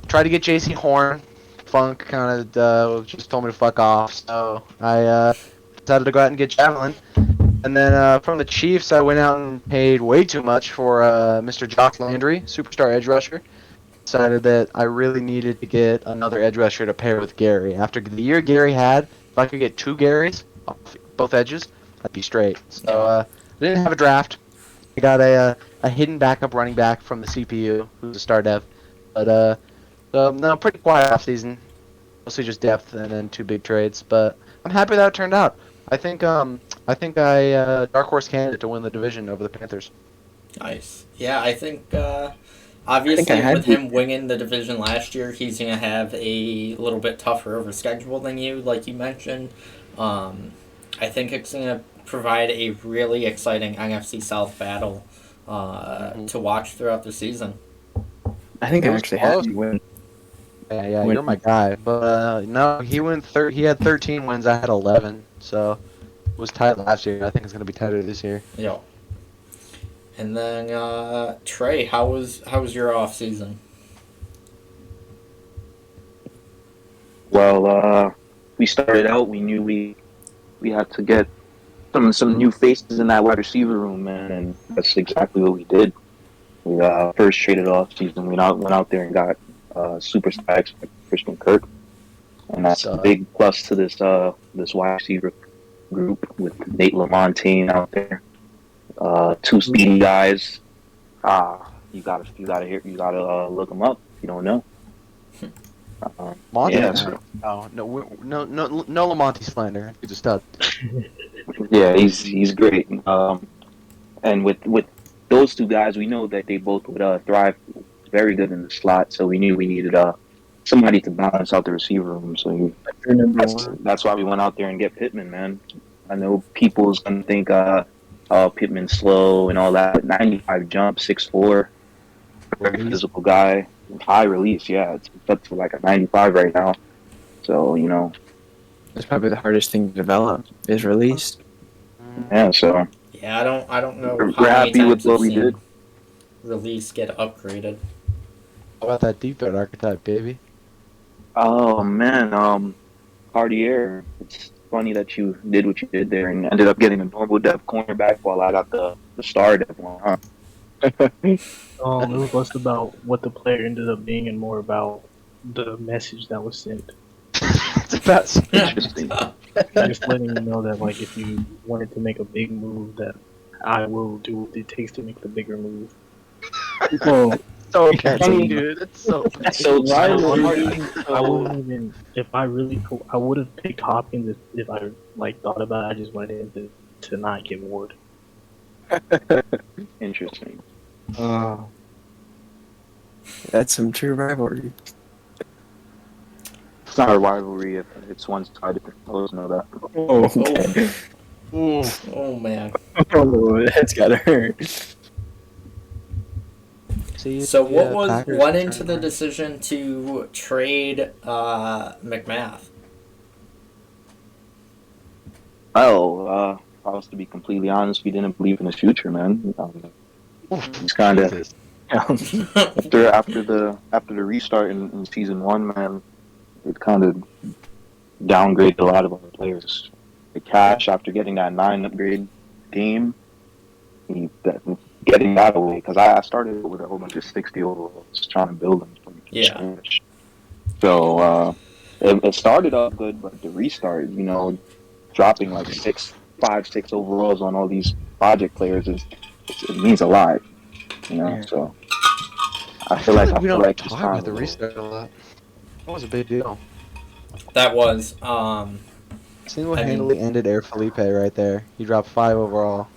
Tried to get JC Horn. Funk kind of just told me to fuck off, so I decided to go out and get Javelin. And then from the Chiefs, I went out and paid way too much for Mr. Jock Landry, superstar edge rusher. Decided that I really needed to get another edge rusher to pair with Gary. After the year Gary had, if I could get 2 Garys off both edges, I'd be straight. So I didn't have a draft. I got a hidden backup running back from the CPU, who's a star dev. But no, pretty quiet off season. Mostly just depth and then 2 big trades. But I'm happy that it turned out. I think I dark horse candidate to win the division over the Panthers. Nice. Yeah, I think obviously with him winning the division last year, he's gonna have a little bit tougher of a schedule than you, like you mentioned. I think it's gonna provide a really exciting NFC South battle to watch throughout the season. I think I actually had to win. Yeah, you're my guy. But no, he had 13 wins. I had 11. So it was tight last year. I think it's gonna be tighter this year. Yeah. And then Trey, how was your off season? Well, we started out. We knew we had to get some new faces in that wide receiver room, man, and that's exactly what we did. We first traded off season. We went out there and got superstar expert Christian Kirk, and that's a big plus to this wide receiver group with Nate Lamontagne out there. 2 speedy guys. You gotta look them up if you don't know. No Lamonte slander. He's a stud. Yeah, he's great. And with those 2 guys, we know that they both would thrive very good in the slot. So we knew we needed somebody to balance out the receiver room. So that's why we went out there and get Pittman, man. I know people's gonna think Pittman's slow and all that. 95 jump, 6'4", very physical guy, high release. Yeah, it's up to like a 95 right now. So That's probably the hardest thing to develop is release. Yeah, so yeah, I don't know. We're happy with what we did. Release get upgraded. How about that deep threat archetype, baby? Oh man, Cartier. It's funny that you did what you did there and ended up getting a normal depth cornerback while I got the star depth one, huh? It was less about what the player ended up being and more about the message that was sent. It's about Interesting. Just letting you know that, like, if you wanted to make a big move, that I will do what it takes to make the bigger move. Well, so catchy, dude. It's so I wouldn't even, I would have picked Hopkins if I thought about it. I just wanted him to not get Ward. Interesting. That's some true rivalry. It's not a rivalry if it's one-sided. I always know that. Oh, okay. Ooh. Oh man. Oh, that's gotta hurt. See, So what yeah, was Packers went into the turned decision to trade McMath? Well, if I was to be completely honest, we didn't believe in his future, man. He's kind of Jesus. after the restart in season one, man. It kind of downgraded a lot of our players. The Cash, after getting that 9 upgrade game, getting that away, because I started with a whole bunch of 60 overalls trying to build them from Yeah. scratch. So it started off good, but the restart, dropping like 6 overalls on all these project players it means a lot, Yeah. So I feel like we I feel don't like it's talk about time the to go. restart a lot. That was a big deal. That was Single-handedly ended Air Felipe right there. He dropped 5 overall.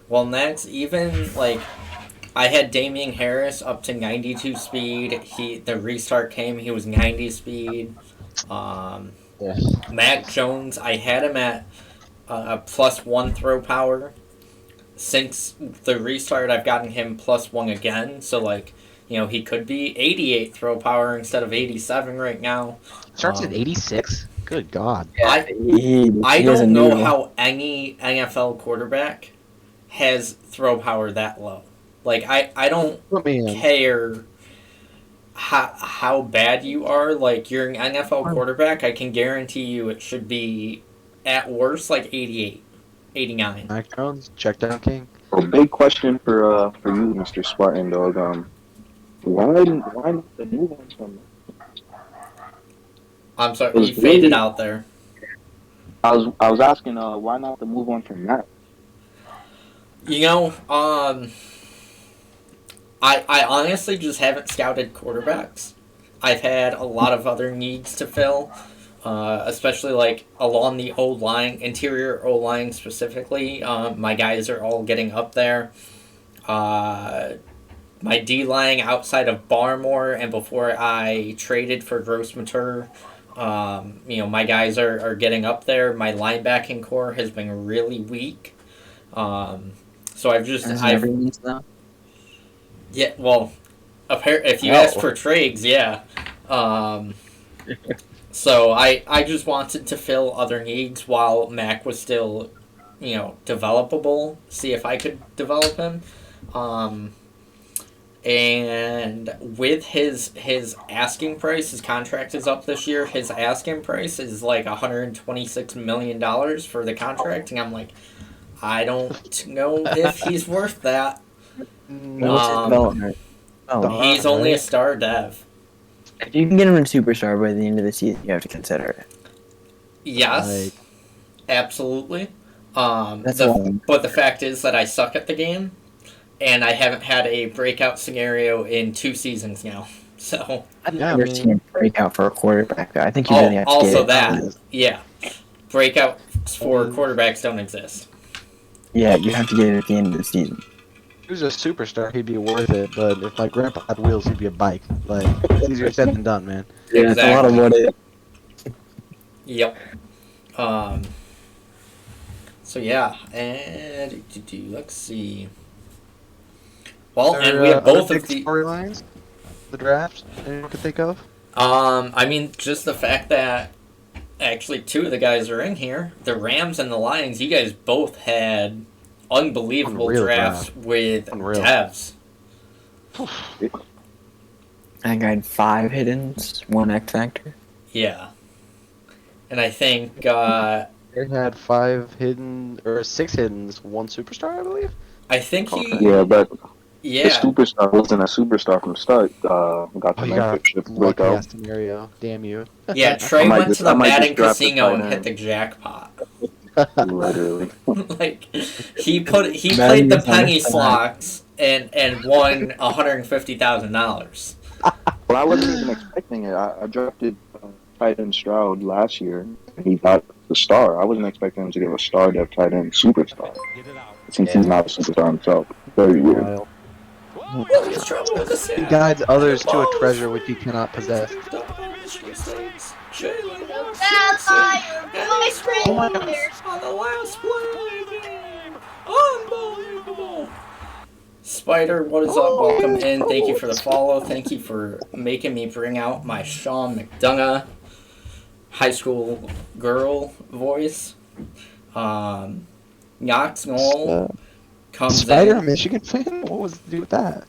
well, next, even like I had Damian Harris up to 92 speed. The restart came. He was 90 speed. Yeah. Mac Jones, I had him at a +1 throw power. Since the restart, I've gotten him +1 again. So like, he could be 88 throw power instead of 87 right now. Starts at 86? Good God. I He has a don't know noodle. how any NFL quarterback has throw power that low. Like I don't Put me in. care how bad you are. Like you're an NFL quarterback, I can guarantee you it should be at worst like 88, 89. Mac Jones, check down king. Well, big question for you, Mr. Spartan Dog. Why not the new ones from? I'm sorry, It you was faded really- out there. I was asking why not the move on from that? I honestly just haven't scouted quarterbacks. I've had a lot of other needs to fill, especially like along the old line, interior O line specifically. My guys are all getting up there. My D line outside of Barmore and before I traded for Gross Mature, my guys are getting up there. My linebacking core has been really weak. So Everyone's now. Yeah, well, if you ask for trades, yeah. So I just wanted to fill other needs while Mac was still, developable. See if I could develop him. And with his asking price, his contract is up this year. His asking price is like $126 million for the contract, and I'm like, I don't know if he's worth that. What's his development? He's only a star dev. If you can get him in Superstar by the end of the season, you have to consider it. Yes, absolutely. That's but the fact is that I suck at the game, and I haven't had a breakout scenario in 2 seasons now. So I've never seen a breakout for a quarterback. Though. I think you really have to also get it. yeah, breakouts for quarterbacks don't exist. Yeah, you have to get it at the end of the season. If he was a superstar, he'd be worth it, but if my grandpa had wheels, he'd be a bike. Like, it's easier said than done, man. Yeah, it's a lot of what it. Yep. So yeah, and let's see. Well, and we have both of the storylines. The draft. Anyone can think of? I mean, just the fact that actually 2 of the guys are in here, the Rams and the Lions. You guys both had unbelievable drafts with devs. I think I had 5 hiddens, 1 X Factor. Yeah. And I think They had 5 hidden or 6 hiddens, 1 superstar, I believe. I think but yeah. the superstar wasn't a superstar from start. Got the mentorship breakout scenario. Damn you. Yeah, Trey went to the Madden casino and hit the jackpot. Literally. Like he played the penny stocks and won $150,000. Well, I wasn't even expecting it. I drafted tight end Stroud last year, and he got the star. I wasn't expecting him to give a star dev tight end superstar, since he's not a superstar himself. Very weird. He He guides others to a treasure which he cannot possess. Jalen The Washington vampire and he scores boyfriend. on the last play of the game. Unbelievable. Spider, what is up? Welcome in. Thank you for the follow. Thank you for making me bring out my Sean McDonough high school girl voice. Knox Knoll comes Spider, a in. Michigan fan? What was to do with that?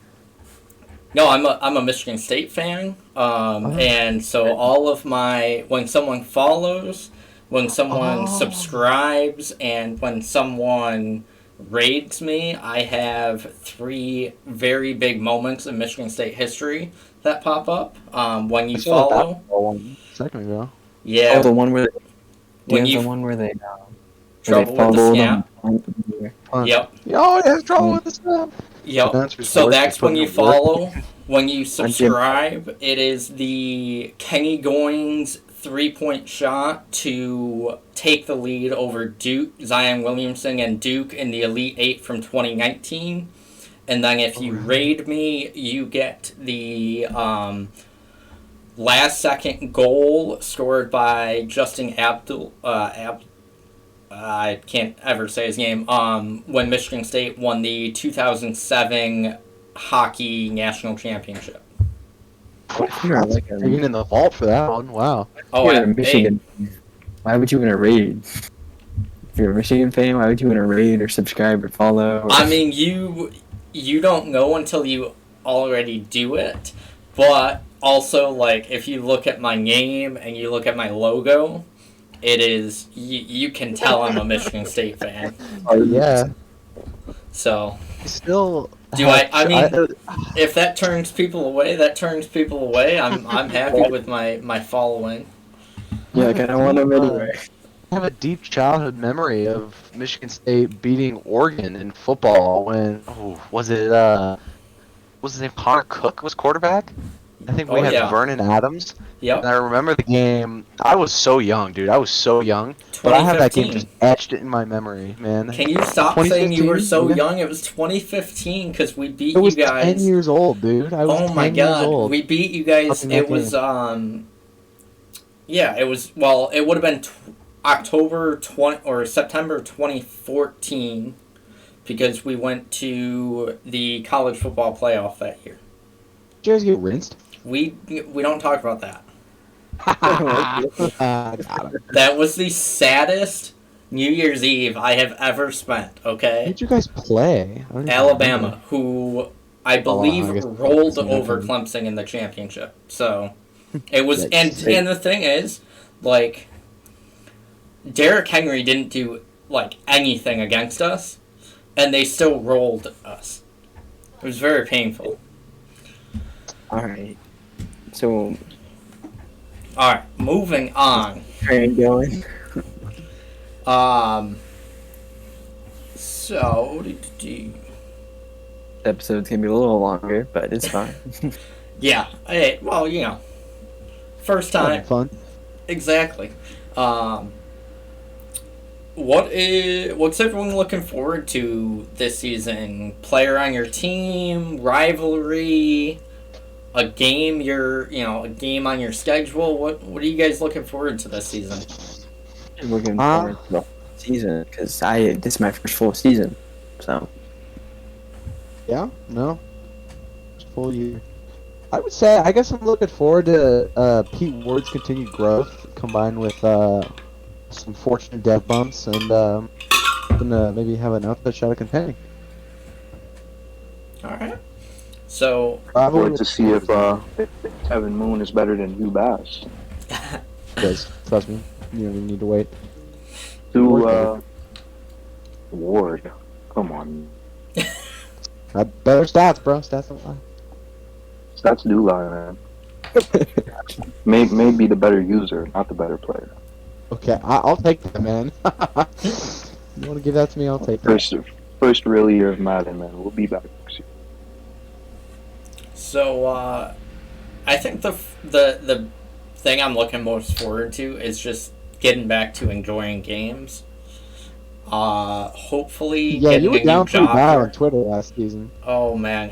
No, I'm a Michigan State fan. And so all of my, when someone follows, when someone subscribes, and when someone raids me, I have 3 very big moments in Michigan State history that pop up when you follow. One second ago. Yeah. Oh, the one where when you the one where they trouble with the snap. Yep. Oh, it has trouble with the snap. Yep. So that's when you follow. When you subscribe, it is the Kenny Goings 3-point shot to take the lead over Duke, Zion Williamson, and Duke in the Elite 8 from 2019. And then if you raid me, you get the last-second goal scored by Justin Abdul. I can't ever say his name. When Michigan State won the 2007 hockey national championship. You're like Digging in the vault for that one. Wow. Oh, you're a Michigan. Why would you want to raid? If you're a Michigan fan, why would you want to raid or subscribe or follow? Or... I mean, you don't know until you already do it. But also, like, if you look at my name and you look at my logo, it is you can tell I'm a Michigan State fan. Oh yeah. So still. Do I mean, if that turns people away, that turns people away. I'm happy with my following. Yeah, like I don't want them anyway. I have a deep childhood memory of Michigan State beating Oregon in football when was his name Connor Cook was quarterback? I think we had Vernon Adams. Yep. And I remember the game. I was so young, dude. I was so young. But I have that game just etched in my memory, man. Can you stop saying you were so young? It was 2015 because we beat you guys. I was 10 years old, dude. I was 10 my years God. old. We beat you guys. It was, yeah, it was, well, it would have been October 20, or September 2014 because we went to the college football playoff that year. Did you guys get rinsed? We don't talk about that. That was the saddest New Year's Eve I have ever spent, okay? Who did you guys play? Alabama, who I believe rolled over Clemson in the championship. So it was, and the thing is, like, Derrick Henry didn't do, like, anything against us, and they still rolled us. It was very painful. Alright. So... Alright, moving on. Train going. So... Episode's gonna be a little longer, but it's fine. Yeah. Hey, well, you know. First time. Fun. Exactly. What's everyone looking forward to this season? Player on your team, rivalry, a game a game on your schedule. What are you guys looking forward to this season? I'm looking forward to the season because this is my first full season, so. Yeah, no, full year. I would say I guess I'm looking forward to Pete Ward's continued growth combined with some fortunate death bumps and gonna maybe have an outfit shot of contending. All right. So I'm going to see if Evan Moon is better than Hugh Bass. Because trust me, you don't even need to wait. Ward, come on. Better stats, bro. Stats don't lie. Stats do lie, man. Maybe the better user, not the better player. Okay, I'll take that, man. You want to give that to me? I'll take that. First real year of Madden, man. We'll be back next year. So, I think the thing I'm looking most forward to is just getting back to enjoying games. Hopefully, yeah, you were down pretty bad on job. Twitter last season. Oh man,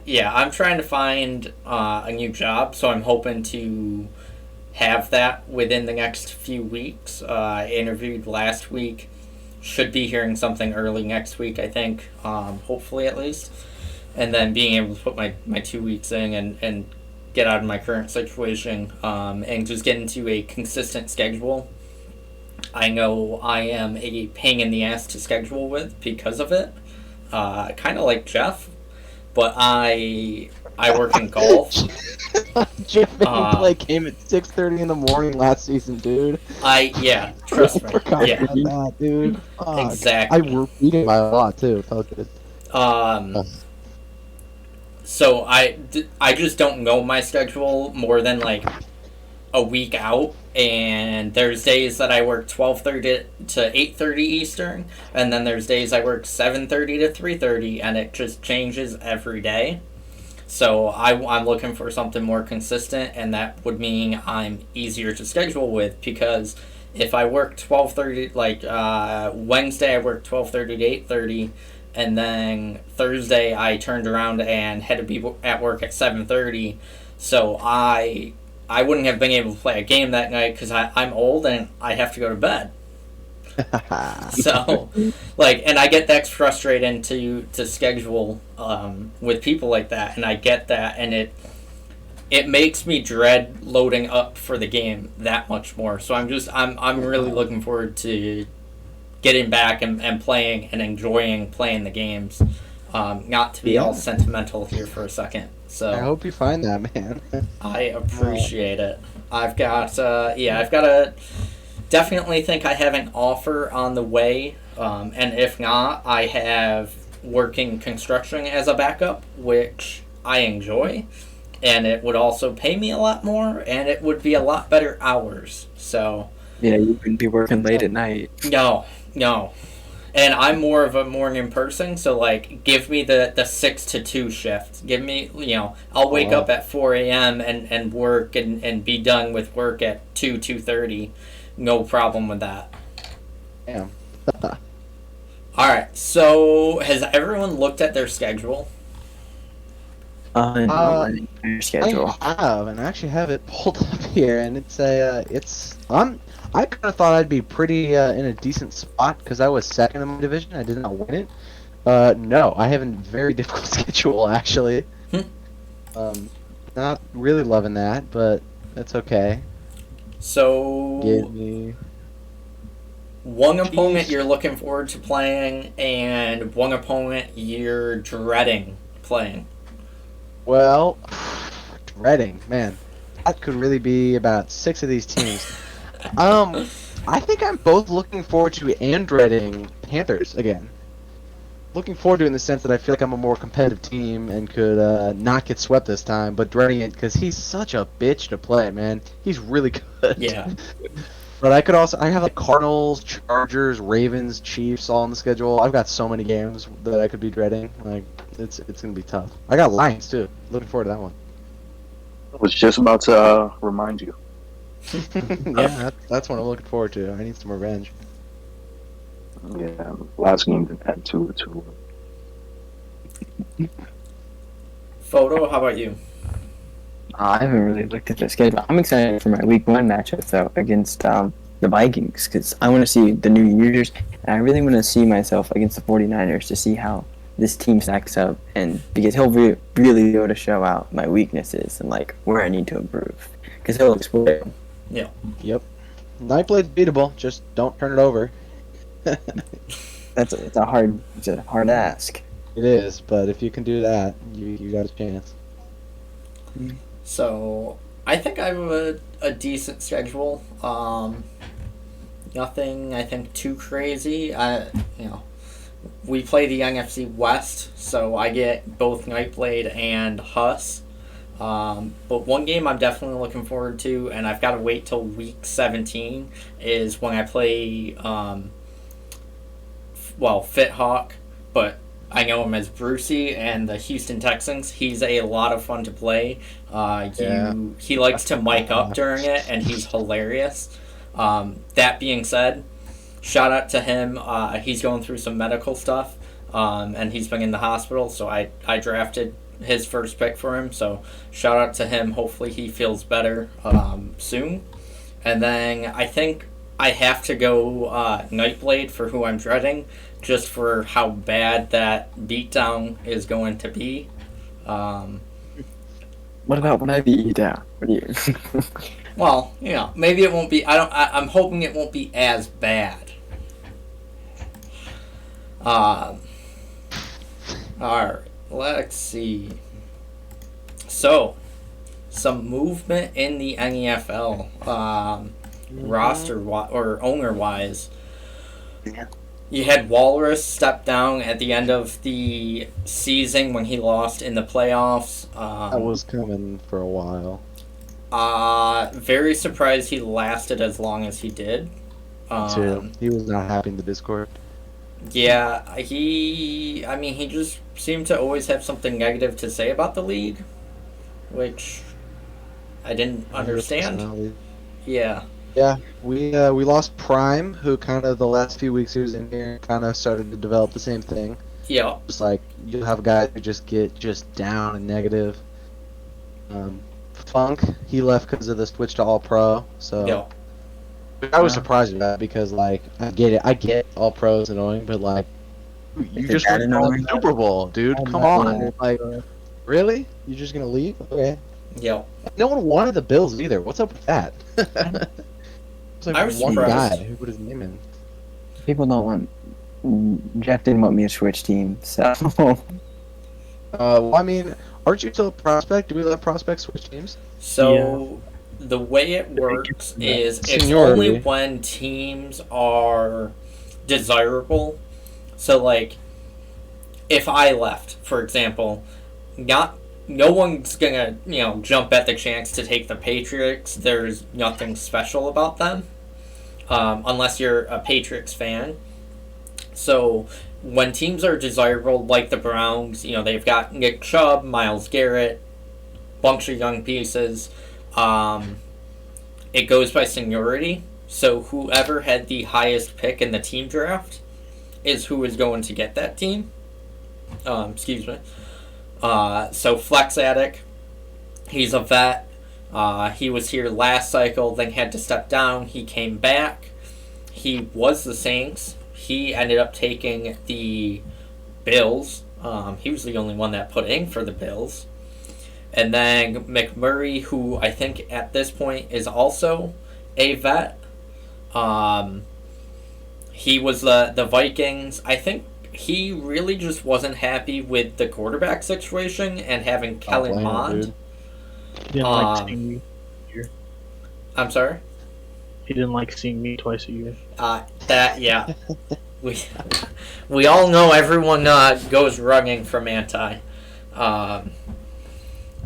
yeah, I'm trying to find a new job, so I'm hoping to have that within the next few weeks. I interviewed last week. Should be hearing something early next week, I think, hopefully at least. And then being able to put my 2 weeks in and get out of my current situation and just get into a consistent schedule. I know I am a pain in the ass to schedule with because of it. Kind of like Jeff, but I work in golf. Jeff made me play a game at 6:30 in the morning last season, dude. Trust me. Forgot Yeah, about that, dude. Fuck. exactly. I were beating by a lot too. Felt good. So I just don't know my schedule more than like a week out, and there's days that I work 12:30 to 8:30 Eastern, and then there's days I work 7:30 to 3:30, and it just changes every day. So I'm looking for something more consistent, and that would mean I'm easier to schedule with, because if I work 12:30, like Wednesday I work 12:30 to 8:30, and then Thursday I turned around and had to be at work at 7:30, so I wouldn't have been able to play a game that night because I'm old and I have to go to bed. So, and I get that frustrating to schedule with people like that, and I get that, and it makes me dread loading up for the game that much more. So I'm really looking forward to getting back and playing and enjoying playing the games. Not to be all sentimental here for a second. So I hope you find that, man. I appreciate it. I've got a definitely think I have an offer on the way, and if not, I have working construction as a backup, which I enjoy, and it would also pay me a lot more, and it would be a lot better hours. So Yeah, you wouldn't be working late at night. no. And I'm more of a morning person, so give me the 6 to 2 shift. Give me, I'll wake up at 4 a.m. and work and be done with work at 2:30. No problem with that. Damn. Alright, so has everyone looked at their schedule? On your schedule. I have, and I actually have it pulled up here, and I kind of thought I'd be pretty in a decent spot because I was second in my division. I did not win it. No, I have a very difficult schedule actually. Not really loving that, but that's okay. So Give me one opponent you're looking forward to playing, and one opponent you're dreading playing. Well, dreading, man. That could really be about 6 of these teams. I think I'm both looking forward to and dreading Panthers again. Looking forward to it in the sense that I feel like I'm a more competitive team and could not get swept this time, but dreading it because he's such a bitch to play, man. He's really good. Yeah. But I have Cardinals, Chargers, Ravens, Chiefs all on the schedule. I've got so many games that I could be dreading. It's gonna be tough. I got Lions too. Looking forward to that one. I was just about to remind you. Yeah, that's what I'm looking forward to. I need some revenge. Yeah, last game had 2-2. Photo, how about you? I haven't really looked at the schedule. I'm excited for my week 1 matchup though against the Vikings because I want to see the new users, and I really want to see myself against the 49ers to see how this team stacks up, and because he'll really be able to show out my weaknesses and where I need to improve because he'll exploit them. Yeah. Yep. Nightblade's beatable. Just don't turn it over. It's a hard ask. It is, but if you can do that, you got a chance. So I think I have a decent schedule. Nothing I think too crazy. We play the NFC West, so I get both Nightblade and Huss. But one game I'm definitely looking forward to, and I've got to wait till week 17, is when I play FitHawk, but I know him as Brucey, and the Houston Texans. He's a lot of fun to play. He likes to mic up during it, and he's hilarious. That being said, shout out to him. He's going through some medical stuff, and he's been in the hospital, so I drafted his first pick for him. So shout out to him. Hopefully he feels better soon. And then I think I have to go Nightblade for who I'm dreading, just for how bad that beatdown is going to be. What about when I beat you down? What do you? Well, maybe it won't be. I'm hoping it won't be as bad. All right. Let's see. So, some movement in the NEFL, roster or owner wise. Yeah. You had Walrus step down at the end of the season when he lost in the playoffs. That was coming for a while. Very surprised he lasted as long as he did. Too. He was not happy in the Discord. Yeah, he just seemed to always have something negative to say about the league, which I didn't understand. Yeah. Yeah, we lost Prime, who kind of the last few weeks he was in here kind of started to develop the same thing. Yeah. Just like you'll have guys who just get down and negative. Funk, he left because of the switch to All Pro. So Yeah. I was surprised at that because like I get All Pro's annoying, but like you just won the Super Bowl, dude. Come on, like really? You're just gonna leave? Okay. Yeah. No one wanted the Bills either. What's up with that? It's like I was one surprised. guy who put his name in. People don't want. Jeff didn't want me to switch teams, so. Well, I mean, aren't you still a prospect? Do we let prospects switch teams? So the way it works is it's Seniority. only when teams are desirable. So like, if I left, for example, no one's gonna jump at the chance to take the Patriots. There's nothing special about them, unless you're a Patriots fan. So when teams are desirable, like the Browns, they've got Nick Chubb, Myles Garrett, bunch of young pieces. It goes by seniority. So whoever had the highest pick in the team draft is who is going to get that team. Excuse me. So Flex Addict, he's a vet. He was here last cycle, then had to step down. He came back. He was the Saints. He ended up taking the Bills. He was the only one that put in for the Bills. And then McMurray, who I think at this point is also a vet. He was the Vikings. I think he really just wasn't happy with the quarterback situation and having Kellen Mond. He didn't like seeing me here. I'm sorry? He didn't like seeing me twice a year. Yeah. we all know everyone goes running from anti.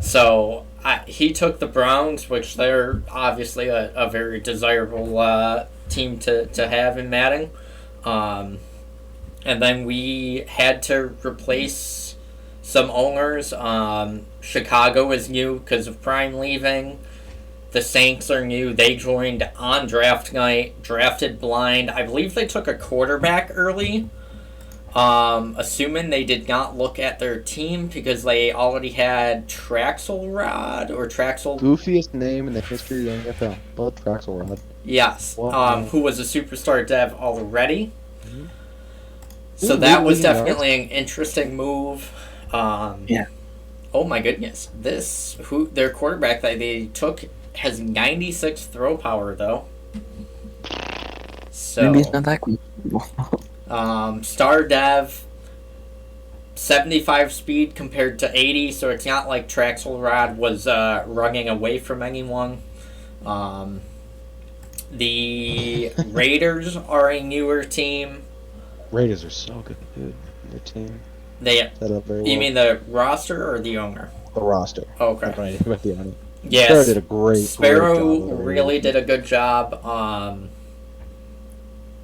So he took the Browns, which they're obviously a very desirable team to have in Madden. And then we had to replace some owners. Chicago is new because of Prime leaving. The Saints are new. They joined on draft night, drafted blind. I believe they took a quarterback early, assuming they did not look at their team because they already had Traxelrod or Traxel. Goofiest name in the history of the NFL. Bud Traxelrod. Yes, who was a superstar dev already. Mm-hmm. So that was definitely an interesting move. Yeah. Oh my goodness, their quarterback that they took has 96 throw power though. So maybe it's not that cool. Star Dev 75 speed compared to 80, so it's not like Traxelrod was running away from anyone. The Raiders are a newer team. Raiders are so good, dude. Their team They set up very well. You mean the roster or the owner? The roster. Okay. Right, about the owner. Yes. Sparrow did a great Sparrow job. really did a good job.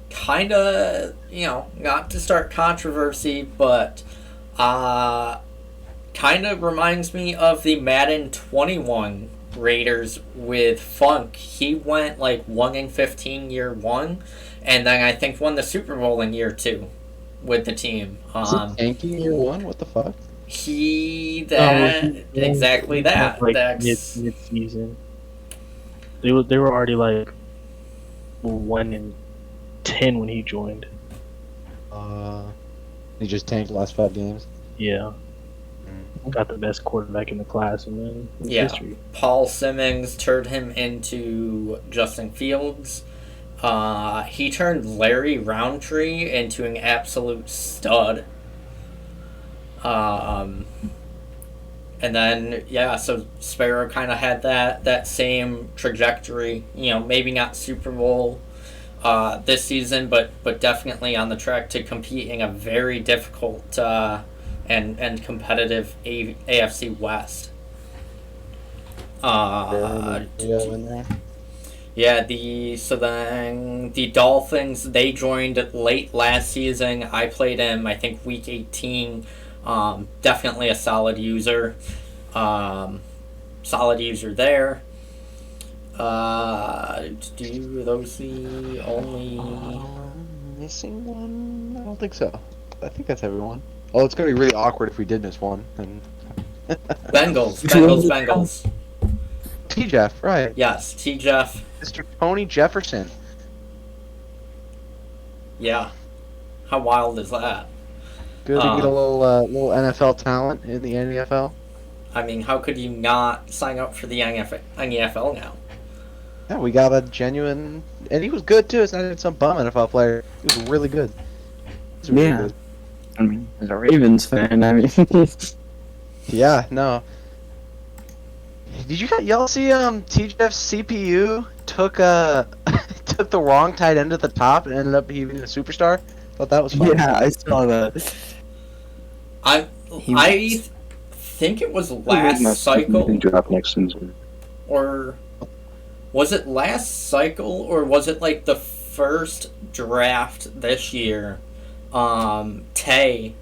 Kind of, not to start controversy, but kind of reminds me of the Madden 21 Raiders with Funk. He went like 1-15 year one, and then I think won the Super Bowl in year two with the team. Is it tanking year one? What the fuck? Exactly that. Like That's mid season. They were already like 1-10 when he joined. He just tanked the last 5 games. Yeah. Got the best quarterback in the class, and then history. Paul Simmons turned him into Justin Fields. He turned Larry Roundtree into an absolute stud. And then so Sparrow kind of had that same trajectory. Maybe not Super Bowl this season, but definitely on the track to compete in a very difficult and competitive AFC West. Then the Dolphins, they joined late last season. I played him, I think, week 18. Definitely a solid user. Solid user there. Do those the only missing one? I don't think so. I think that's everyone. Oh, it's gonna be really awkward if we did miss one. And Bengals. T-Jeff, right? Yes, T-Jeff. Mr. Tony Jefferson. Yeah. How wild is that? Good to get a little NFL talent in the NEFL. I mean, how could you not sign up for the NEFL now? Yeah, we got a genuine, and he was good too. It's not even some bum NFL player. He was really good. Really good. I mean, as a Ravens fan, I mean. Yeah, no. Did y'all see T-Jeff's CPU took took the wrong tight end at the top and ended up being a superstar? Thought that was fun. Yeah, I saw that. I think it was last cycle. Drop next season. Or was it last cycle, or was it like the first draft this year? Tay,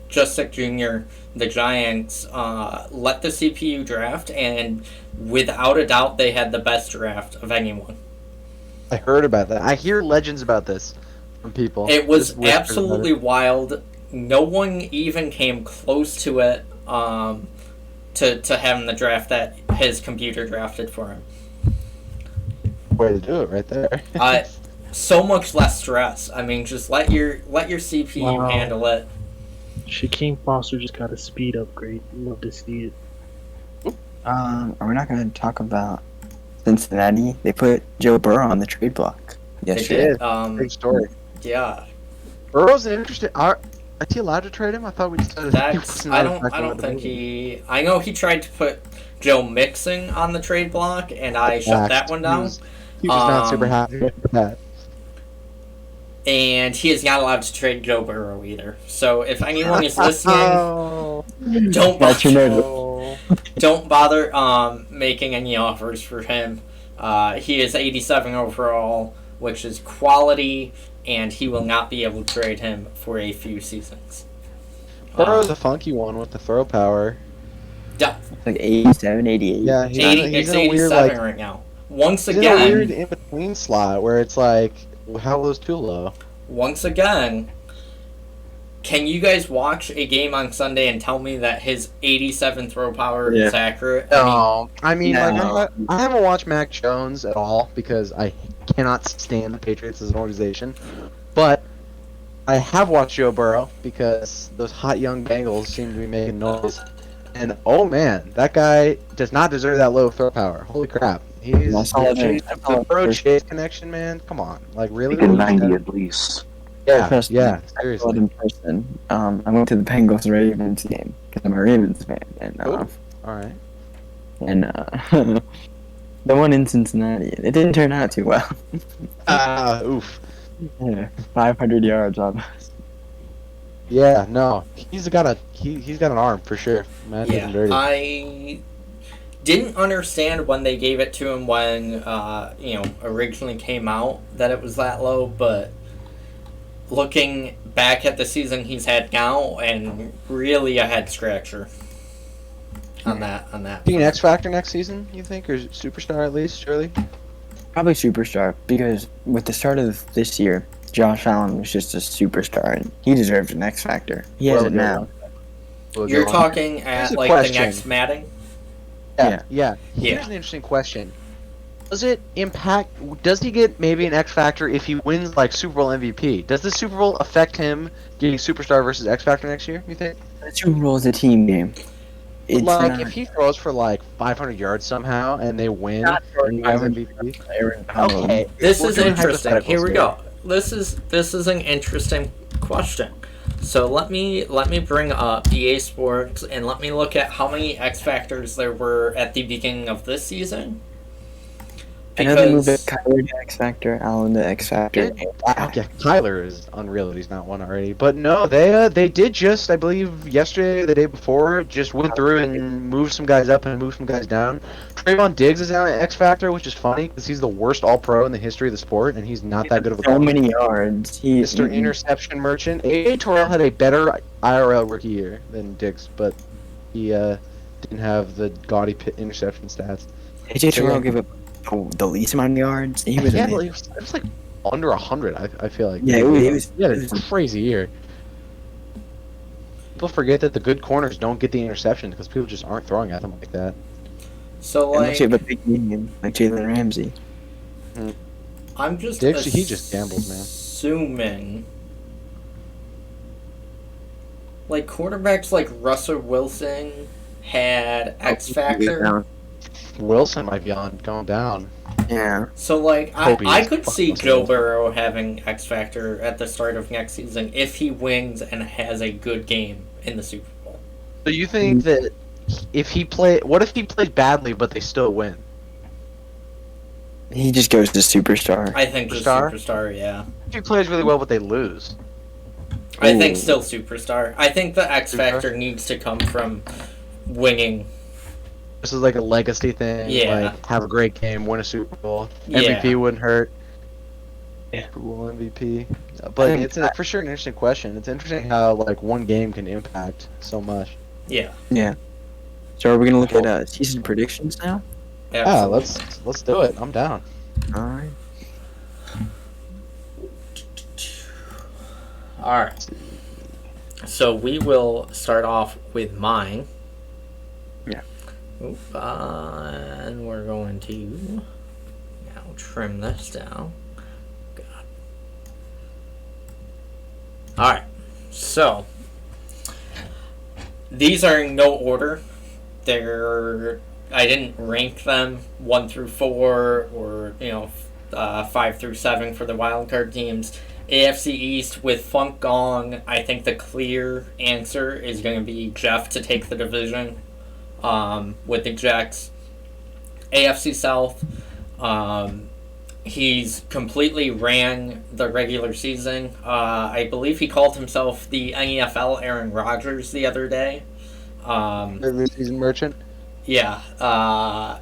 Juszczyk Jr., the Giants, let the CPU draft, and without a doubt, they had the best draft of anyone. I heard about that. I hear legends about this from people. It was absolutely wild. No one even came close to it, to having the draft that his computer drafted for him. Way to do it right there. So much less stress. I mean, just let your CPU handle it. Shaquem Foster just got a speed upgrade. Love to see it. Are we not going to talk about Cincinnati? They put Joe Burrow on the trade block yesterday. They did. Big story. Yeah. Burrow's an interesting. Is he allowed to trade him? I thought we decided. I don't think he. I know he tried to put Joe Mixon on the trade block, and I shut that one down. He was not super happy with that. And he is not allowed to trade Joe Burrow either. So if anyone is listening, don't bother making any offers for him. He is 87 overall, which is quality, and he will not be able to trade him for a few seasons. Burrow's a funky one with the throw power. Yeah. Like 87, 88. Yeah, he's it's in a 87 weird, right now. Once he's in a weird again, in-between slot where it's like, how was too low? once again, can you guys watch a game on Sunday and tell me that his 87 throw power is accurate? No, I haven't watched Mac Jones at all because I cannot stand the Patriots as an organization. But I have watched Joe Burrow because those hot young Bengals seem to be making noise. And oh man, that guy does not deserve that low throw power. Holy crap. He's the Burrow Chase connection, man. Come on. Like, really? Like a 90 at least. Yeah, seriously. In person. I went to the Bengals Ravens game because I'm a Ravens fan, and all right. And the one in Cincinnati, it didn't turn out too well. Oof. Yeah, 500 yards almost. Yeah, no, he's got an arm for sure. Man, dirty. I didn't understand when they gave it to him when originally came out that it was that low, but looking back at the season he's had now, and really a head scratcher on that. Being an X Factor next season, you think, or superstar at least, surely? Probably superstar, because with the start of this year, Josh Allen was just a superstar, and he deserves an X Factor. He has it now. You're talking at a like question. the next Madden. Yeah. Here's an interesting question. Does it impact? Does he get maybe an X Factor if he wins like Super Bowl MVP? Does the Super Bowl affect him getting Superstar versus X Factor next year? You think? The Super Bowl is a team game. It's Like not, if he throws for like 500 yards somehow and they win Not and he wins MVP. Aaron Donald. Okay, This we're is doing interesting. Here we hypotheticals go. This is an interesting question. So let me bring up EA Sports and let me look at how many X Factors there were at the beginning of this season. I know they moved Kyler to X Factor, Allen to X Factor. Yeah, Tyler is unreal that he's not one already. But no, they did just, I believe, yesterday or the day before, just went through and moved some guys up and moved some guys down. Trayvon Diggs is now at X Factor, which is funny because he's the worst All-Pro in the history of the sport, and he's not that good of a So player. many yards. Mr. Interception Merchant. A.A. Terrell had a better IRL rookie year than Diggs, but he didn't have the gaudy interception stats. AJ Terrell gave up the least amount of yards. He was Yeah, amazing. it was like under 100. I feel like. Yeah, it was. Yeah, it's a crazy year. People forget that the good corners don't get the interception because people just aren't throwing at them like that. So Unless you like, have a big game like Jalen Ramsey. I'm just Diggs, he just gambles, man. assuming like quarterbacks like Russell Wilson had X Factor. Wilson might be going down. Yeah. So like Kobe I is could see fucking Joe awesome. Burrow having X Factor at the start of next season if he wins and has a good game in the Super Bowl. So you think that what if he played badly but they still win? He just goes to superstar. I think just Superstar? superstar, yeah. If he plays really well but they lose? I think Ooh. still superstar. I think the X Factor needs to come from winning. This is like a legacy thing. Yeah. Like, have a great game, win a Super Bowl. Yeah. MVP wouldn't hurt. Yeah. Super Bowl MVP. But I think it's for sure an interesting question. It's interesting how like one game can impact so much. Yeah. Yeah. So are we gonna look at season predictions now? Yeah, Absolutely. let's do it. I'm down. All right. Alright. So we will start off with mine. Yeah. Oop, and we're going to now trim this down. God. Alright. So these are in no order. I didn't rank them 1 through 4 or 5 through 7 for the wildcard teams. AFC East with Funk Gong, I think the clear answer is going to be Jeff to take the division with the Jets. AFC South, he's completely ran the regular season. I believe he called himself the NEFL Aaron Rodgers the other day. Regular season merchant. Yeah,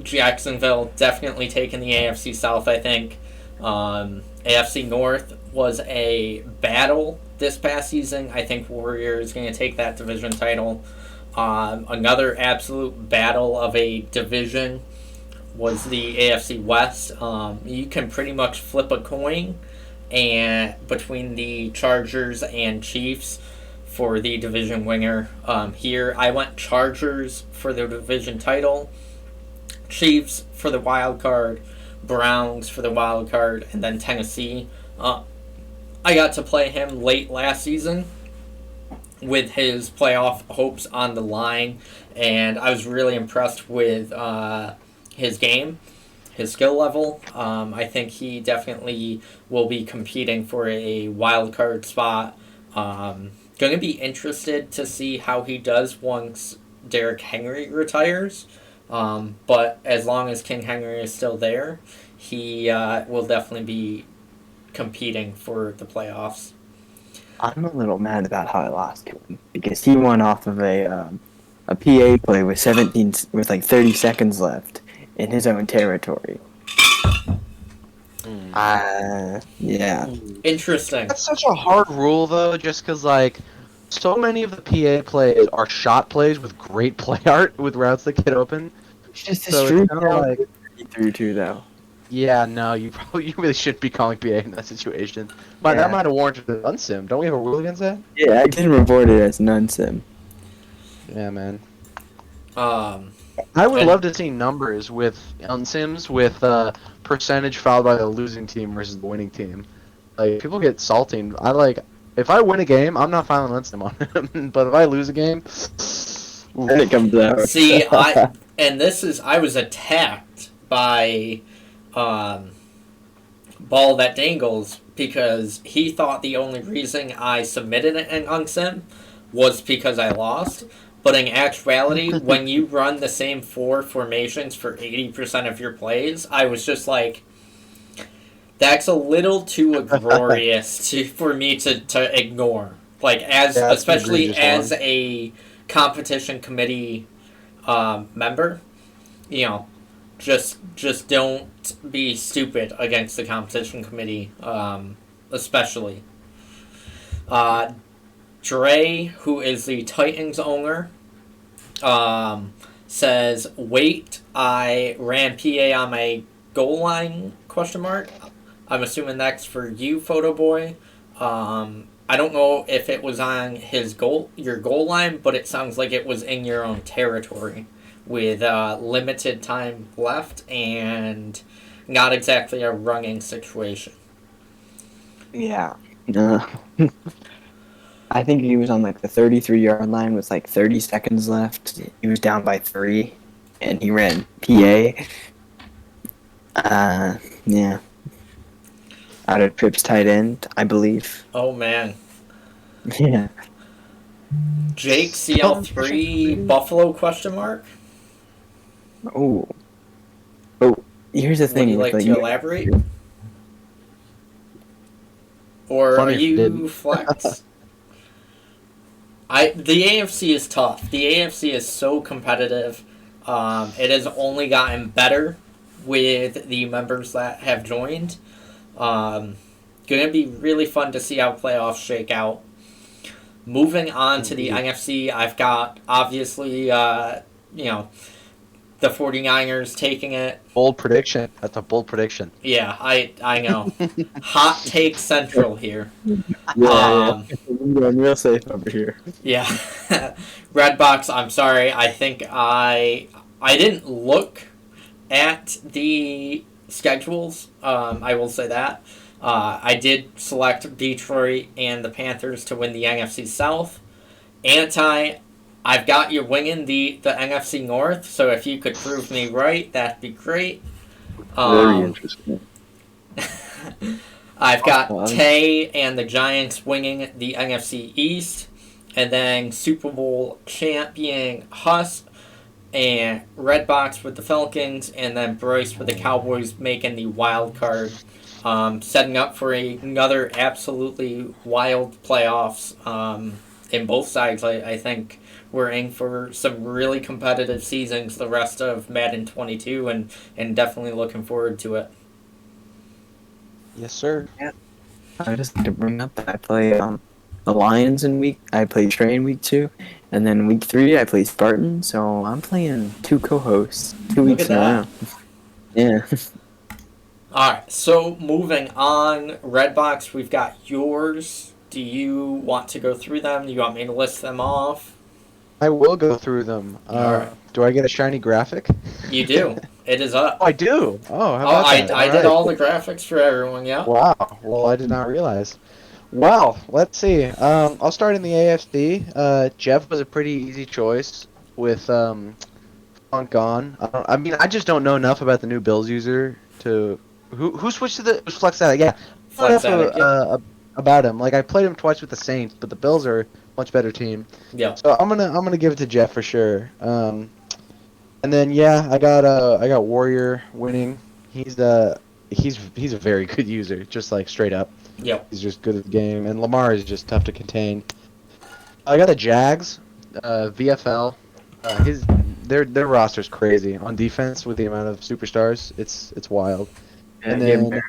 Jacksonville definitely taking the AFC South, I think. AFC North was a battle this past season. I think Warriors going to take that division title. Another absolute battle of a division was the AFC West. You can pretty much flip a coin and between the Chargers and Chiefs for the division winner. Here I went Chargers for the division title, Chiefs for the wild card, Browns for the wild card, and then Tennessee. I got to play him late last season with his playoff hopes on the line, and I was really impressed with his game, his skill level. I think he definitely will be competing for a wild card spot. Going to be interested to see how he does once Derrick Henry retires. But as long as King Henry is still there, he will definitely be competing for the playoffs. I'm a little mad about how I lost to him because he won off of a PA play with 30 seconds left in his own territory. Yeah. Interesting. That's such a hard rule, though, just because, like, so many of the PA plays are shot plays with great play art with routes that get open. It's just So a street it's kinda like, through too, though. yeah, no, you really shouldn't be calling PA in that situation. But Yeah. that might have warranted an unsim. Don't we have a rule against that? Yeah, I didn't report it as an unsim. Yeah, man. Um, I would And- love to see numbers on Sims with percentage followed by the losing team versus the winning team. Like people get salty. If I win a game, I'm not filing against them on it. But if I lose a game, Then it comes out. See, I was attacked by Ball That Dangles because he thought the only reason I submitted an Ungsim was because I lost. But in actuality, when you run the same 4 formations for 80% of your plays, I was just like, that's a little too uproarious for me to ignore. Like, especially as a competition committee member, just don't be stupid against the competition committee, especially. Dre, who is the Titans owner, says, "Wait, I ran PA on my goal line?" ? I'm assuming that's for you, Photo Boy. I don't know if it was on your goal line, but it sounds like it was in your own territory with limited time left and not exactly a running situation. Yeah. I think he was on like the 33-yard line with like 30 seconds left. He was down by 3, and he ran PA. Yeah. Out of Tripp's tight end, I believe. Oh man. Yeah. Jake CL3 Buffalo ? Oh. Here's the Would thing. you with like to elaborate? Or Funny are if you you didn't. flex? The AFC is tough. The AFC is so competitive. It has only gotten better with the members that have joined. Going to be really fun to see how playoffs shake out. Moving on to the NFC, I've got obviously, the 49ers taking it. bold prediction. That's a bold prediction. Yeah, I know. Hot take central here. Yeah. I'm going real safe over here. Yeah. Redbox, I'm sorry. I think I didn't look at the schedules. I will say that. I did select Detroit and the Panthers to win the NFC South. I've got you winning the NFC North, so if you could prove me right, that'd be great. Very interesting. I've got Tay and the Giants winning the NFC East, and then Super Bowl champion Huss and Redbox with the Falcons, and then Bryce with the Cowboys making the wild card, setting up for another absolutely wild playoffs in both sides. I think we're in for some really competitive seasons the rest of Madden 22, and definitely looking forward to it. Yes, sir. I would just like to bring up that I play the Lions I play Trey in week 2, and then week 3 I play Spartan, so I'm playing 2 co-hosts 2 Look weeks at in a that. row. Yeah. Alright, so moving on, Redbox, we've got yours. Do you want to go through them? Do you want me to list them off? I will go through them. Alright. Do I get a shiny graphic? You do. It is up. Oh, I do. Oh, how Oh, about that? I did all the graphics for everyone, yeah. Wow. Well, I did not realize. Well, let's see. I'll start in the AFC. Jeff was a pretty easy choice with Funk gone. I just don't know enough about the new Bills user to who switched to the Flex Addict. Yeah, Flex I don't know Addict, yeah. about him. Like I played him twice with the Saints, but the Bills are a much better team. Yeah. So I'm gonna give it to Jeff for sure. And then yeah, I got Warrior winning. He's a very good user, just like straight up. Yep. He's just good at the game, and Lamar is just tough to contain. I got the Jags, VFL. Their roster's crazy on defense with the amount of superstars. It's wild. And then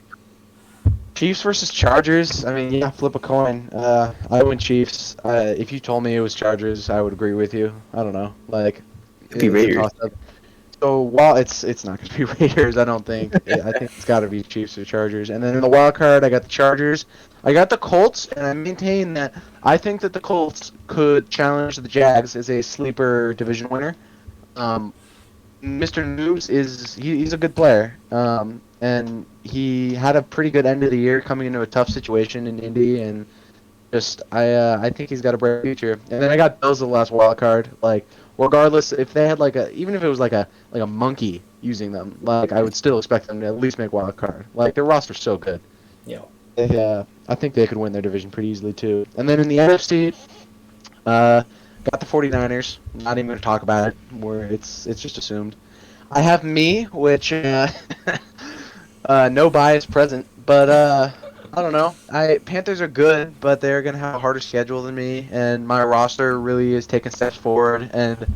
Chiefs versus Chargers. I mean, yeah, flip a coin. I win Chiefs. If you told me it was Chargers, I would agree with you. I don't know. Like, It'd be Raiders. So while it's not going to be Raiders, I don't think. I think it's got to be Chiefs or Chargers. And then in the wild card, I got the Chargers. I got the Colts, and I maintain that I think that the Colts could challenge the Jags as a sleeper division winner. Mr. Noobs he's a good player, and he had a pretty good end of the year coming into a tough situation in Indy, and just I think he's got a bright future. And then I got Bills the last wild card. Like regardless if they had even if it was like a monkey using them, like I would still expect them to at least make wild card. Like their roster's so good. Yeah. I think they could win their division pretty easily too. And then in the NFC, got the 49ers. Not even going to talk about it. Where it's just assumed. I have me, which no bias present, but I don't know. Panthers are good, but they're going to have a harder schedule than me, and my roster really is taking steps forward, and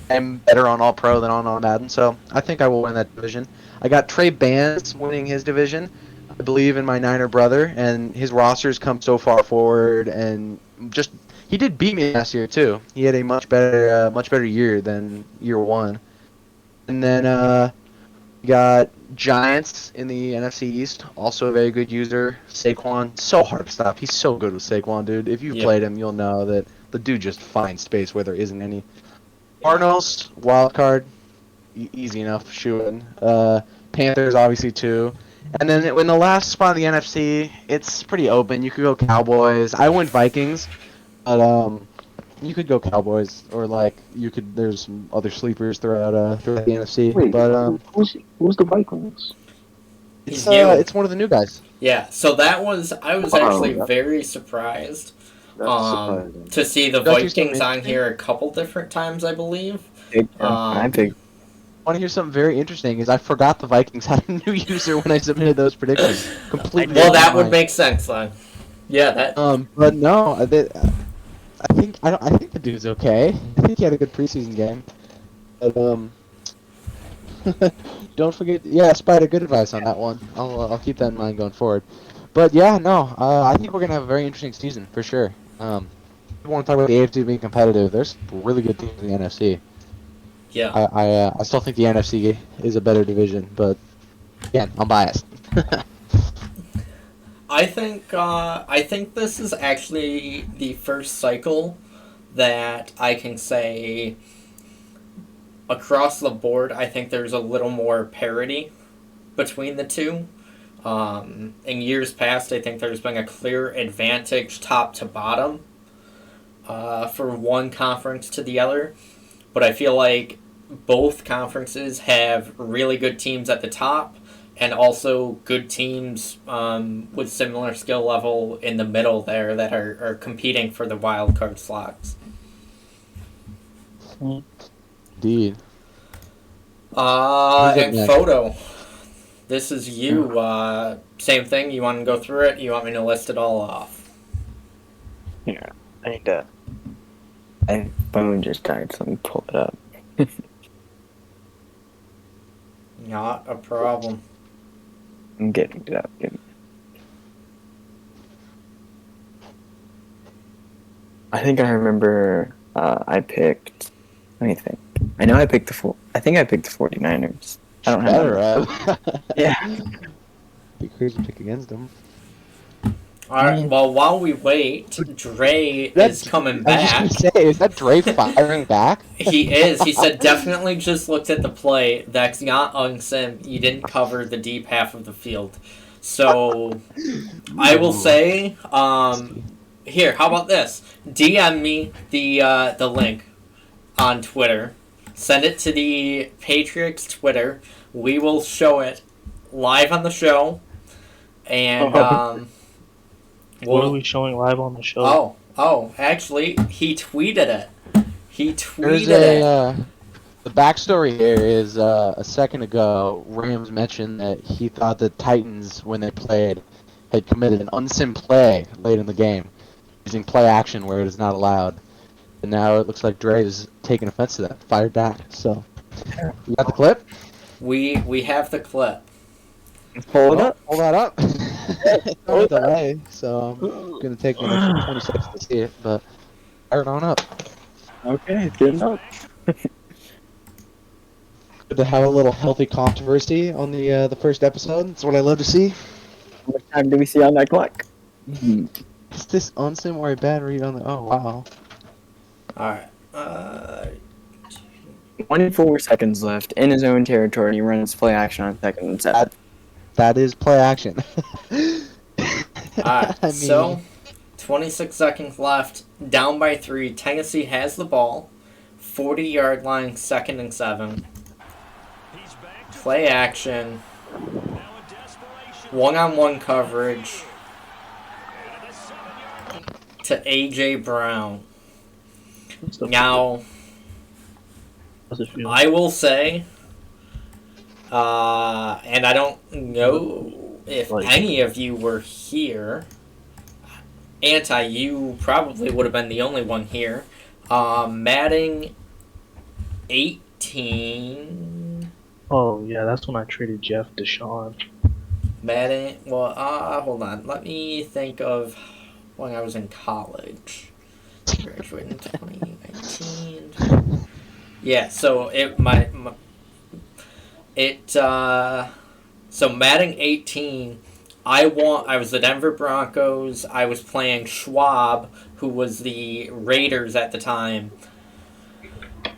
I'm better on All Pro than on Madden, so I think I will win that division. I got Trey Bands winning his division. I believe in my Niner brother, and his roster's come so far forward, and just he did beat me last year too. He had a much better year than year one. And then we got Giants in the NFC East, also a very good user. Saquon, so hard to stop. He's so good with Saquon, dude. If you've played him, you'll know that the dude just finds space where there isn't any. Cardinals, wild card, easy enough, shooting. Panthers, obviously, too. And then in the last spot of the NFC, it's pretty open. You could go Cowboys. I went Vikings, but you could go Cowboys, or there's some other sleepers throughout the NFC. Wait, but who's the Vikings? it's one of the new guys. Yeah, so I was actually very surprised to see the Vikings on here a couple different times, I believe. I think. I want to hear something very interesting. Is I forgot the Vikings had a new user when I submitted those predictions. Completely. Well, that would make sense then. Yeah, that. But no, I think the dude's okay. I think he had a good preseason game. But don't forget. Yeah, Spider, good advice on that one. I'll keep that in mind going forward. But yeah, no, I think we're gonna have a very interesting season for sure. I want to talk about the AFC being competitive. There's really good teams in the NFC. Yeah. I still think the NFC is a better division, but again, I'm biased. I think this is actually the first cycle that I can say across the board. I think there's a little more parity between the two. In years past, I think there's been a clear advantage top to bottom for one conference to the other. But I feel like both conferences have really good teams at the top and also good teams with similar skill level in the middle there that are competing for the wild card slots. Indeed. And Photo, this is you. Same thing. You want to go through it? You want me to list it all off? Yeah, I need to. My phone just died, so let me pull it up. Not a problem. I'm getting it up. I think I remember I picked. Let me think. I know I picked I think I picked the 49ers. I don't have Yeah. Be crazy to pick against them. Alright, well, while we wait, Dre is coming back. I was just gonna say, is that Dre firing back? He is. He said, definitely just looked at the play. That's not unsim. You didn't cover the deep half of the field. So, I will say, here, how about this? DM me the link on Twitter. Send it to the Patriots Twitter. We will show it live on the show. And, what are we showing live on the show? Oh, actually, he tweeted it. The backstory here is a second ago, Rams mentioned that he thought the Titans, when they played, had committed an unsim play late in the game, using play action where it is not allowed. And now it looks like Dre is taking offense to that, fired back. So, you got the clip? We have the clip. Hold up. Hold that up. It's on a delay, so I'm gonna take an extra 20 seconds to see it, but fire it on up. Okay, good enough. Good to have a little healthy controversy on the first episode. That's what I love to see. How much time do we see on that clock? Is this unsim or a bad read on the? Oh wow. Alright. 24 seconds left in his own territory. He runs play action on 2nd and 7. That is play action. Alright, I mean, so 26 seconds left. Down by 3. Tennessee has the ball. 40-yard line, 2nd and 7. Play action. One-on-one coverage to A.J. Brown. Now, How's it feel? I will say, and I don't know if any of you were here. Anti, you probably would have been the only one here. Madden 18. Oh yeah, that's when I traded Jeff Deshaun. Madden. Well, hold on. Let me think of when I was in college. Graduated in 2019. Yeah. So so Madden 18. I was the Denver Broncos. I was playing Schwab, who was the Raiders at the time.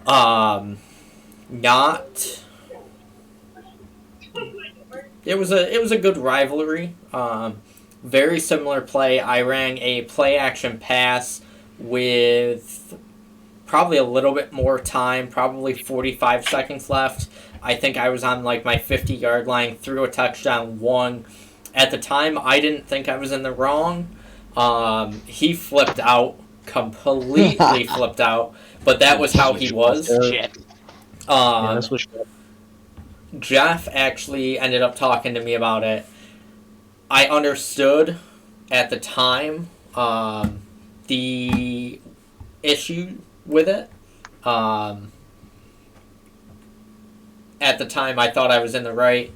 Not. It was a good rivalry. Very similar play. I ran a play action pass with probably a little bit more time, probably 45 seconds left. I think I was on like my 50-yard line, threw a touchdown, won. At the time, I didn't think I was in the wrong. He flipped out, completely flipped out, but that was how he was. Yeah, that's what. Jeff actually ended up talking to me about it. I understood at the time the issue with it. At the time, I thought I was in the right.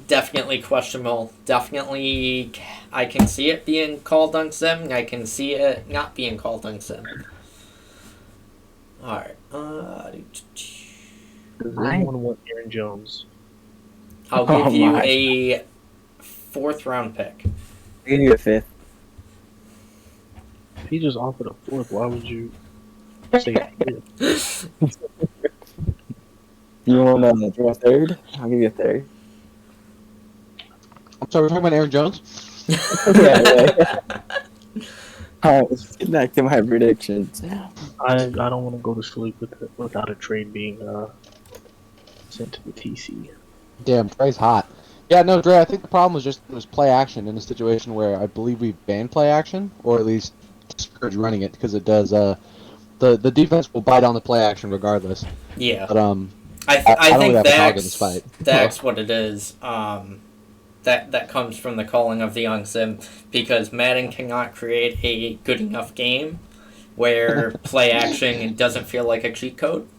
Definitely questionable. Definitely, I can see it being called unsim. I can see it not being called unsim. Alright. Does anyone want Aaron Jones? I'll give you a 4th round pick. I'll give you a 5th. If he just offered a 4th, why would you say a 5th? You want a 3rd? I'll give you a 3rd. I'm sorry, we're talking about Aaron Jones. yeah. Alright, let's get back to my predictions. I don't want to go to sleep without a trade being sent to the TC. Damn, Trey's hot. Yeah, no, Dre, I think the problem was play action in a situation where I believe we banned play action, or at least discourage running it, because it does, the defense will bite on the play action regardless. Yeah. But, I don't think really have a dog in this fight. that's what it is. That comes from the calling of the unsim, because Madden cannot create a good enough game where play action doesn't feel like a cheat code.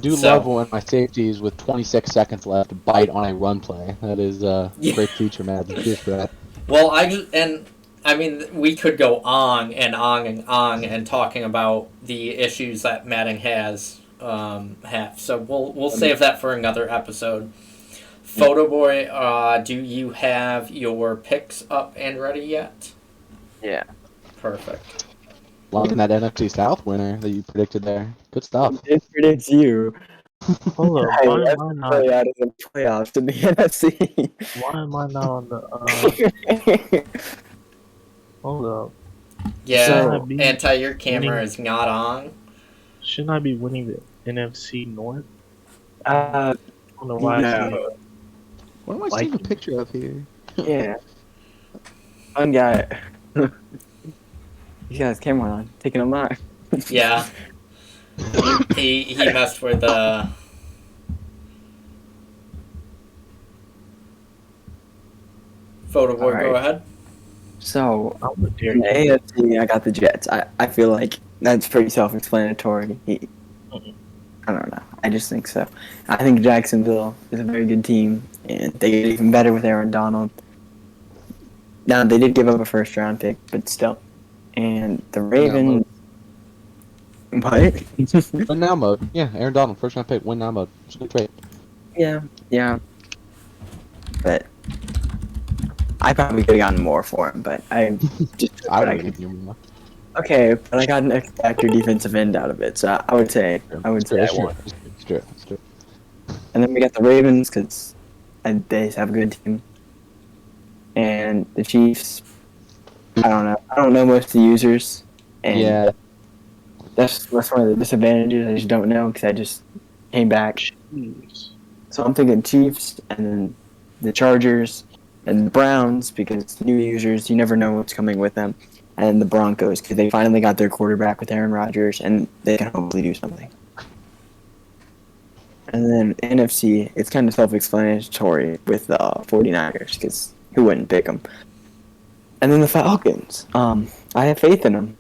Love when my safeties with 26 seconds left bite on a run play. That is a great feature, Madden. Cheers for that. Well, we could go on and on and on and talking about the issues that Madden has. So we'll save that for another episode. Photo Boy, do you have your picks up and ready yet? Yeah. Perfect. Loving that NFC South winner that you predicted there. Good stuff. It predicts you. Hold up, why am I not? Play out of the playoffs in the NFC. Why am I not on the? Hold up. Yeah, So, Anti, your camera is not on. Shouldn't I be winning the NFC North? I don't know why. No. What am I seeing a picture of here? Yeah. One guy. He's got his camera on, taking a mark. Yeah. he messed with the. Photo Boy, go ahead. So, in the AFC, I got the Jets. I feel like that's pretty self-explanatory. I don't know. I just think so. I think Jacksonville is a very good team, and they get even better with Aaron Donald. Now, they did give up a first-round pick, but still. And the Ravens, What? Win now mode. Yeah, Aaron Donald, first round pick, win now mode. It's a good trade. yeah. But I probably could have gotten more for him, but I just I what would I have could. given you more. Okay, but I got an X factor defensive end out of it, so I would say I It's true. won. It's true. And then we got the Ravens because they have a good team, and the Chiefs. I don't know. I don't know most of the users, and Yeah. that's one of the disadvantages. I just don't know because I just came back. Jeez. So I'm thinking Chiefs, and then the Chargers, and the Browns because new users. You never know what's coming with them, and the Broncos because they finally got their quarterback with Aaron Rodgers, and they can hopefully do something. And then NFC, it's kind of self-explanatory with the 49ers because who wouldn't pick them? And then the Falcons. I have faith in them.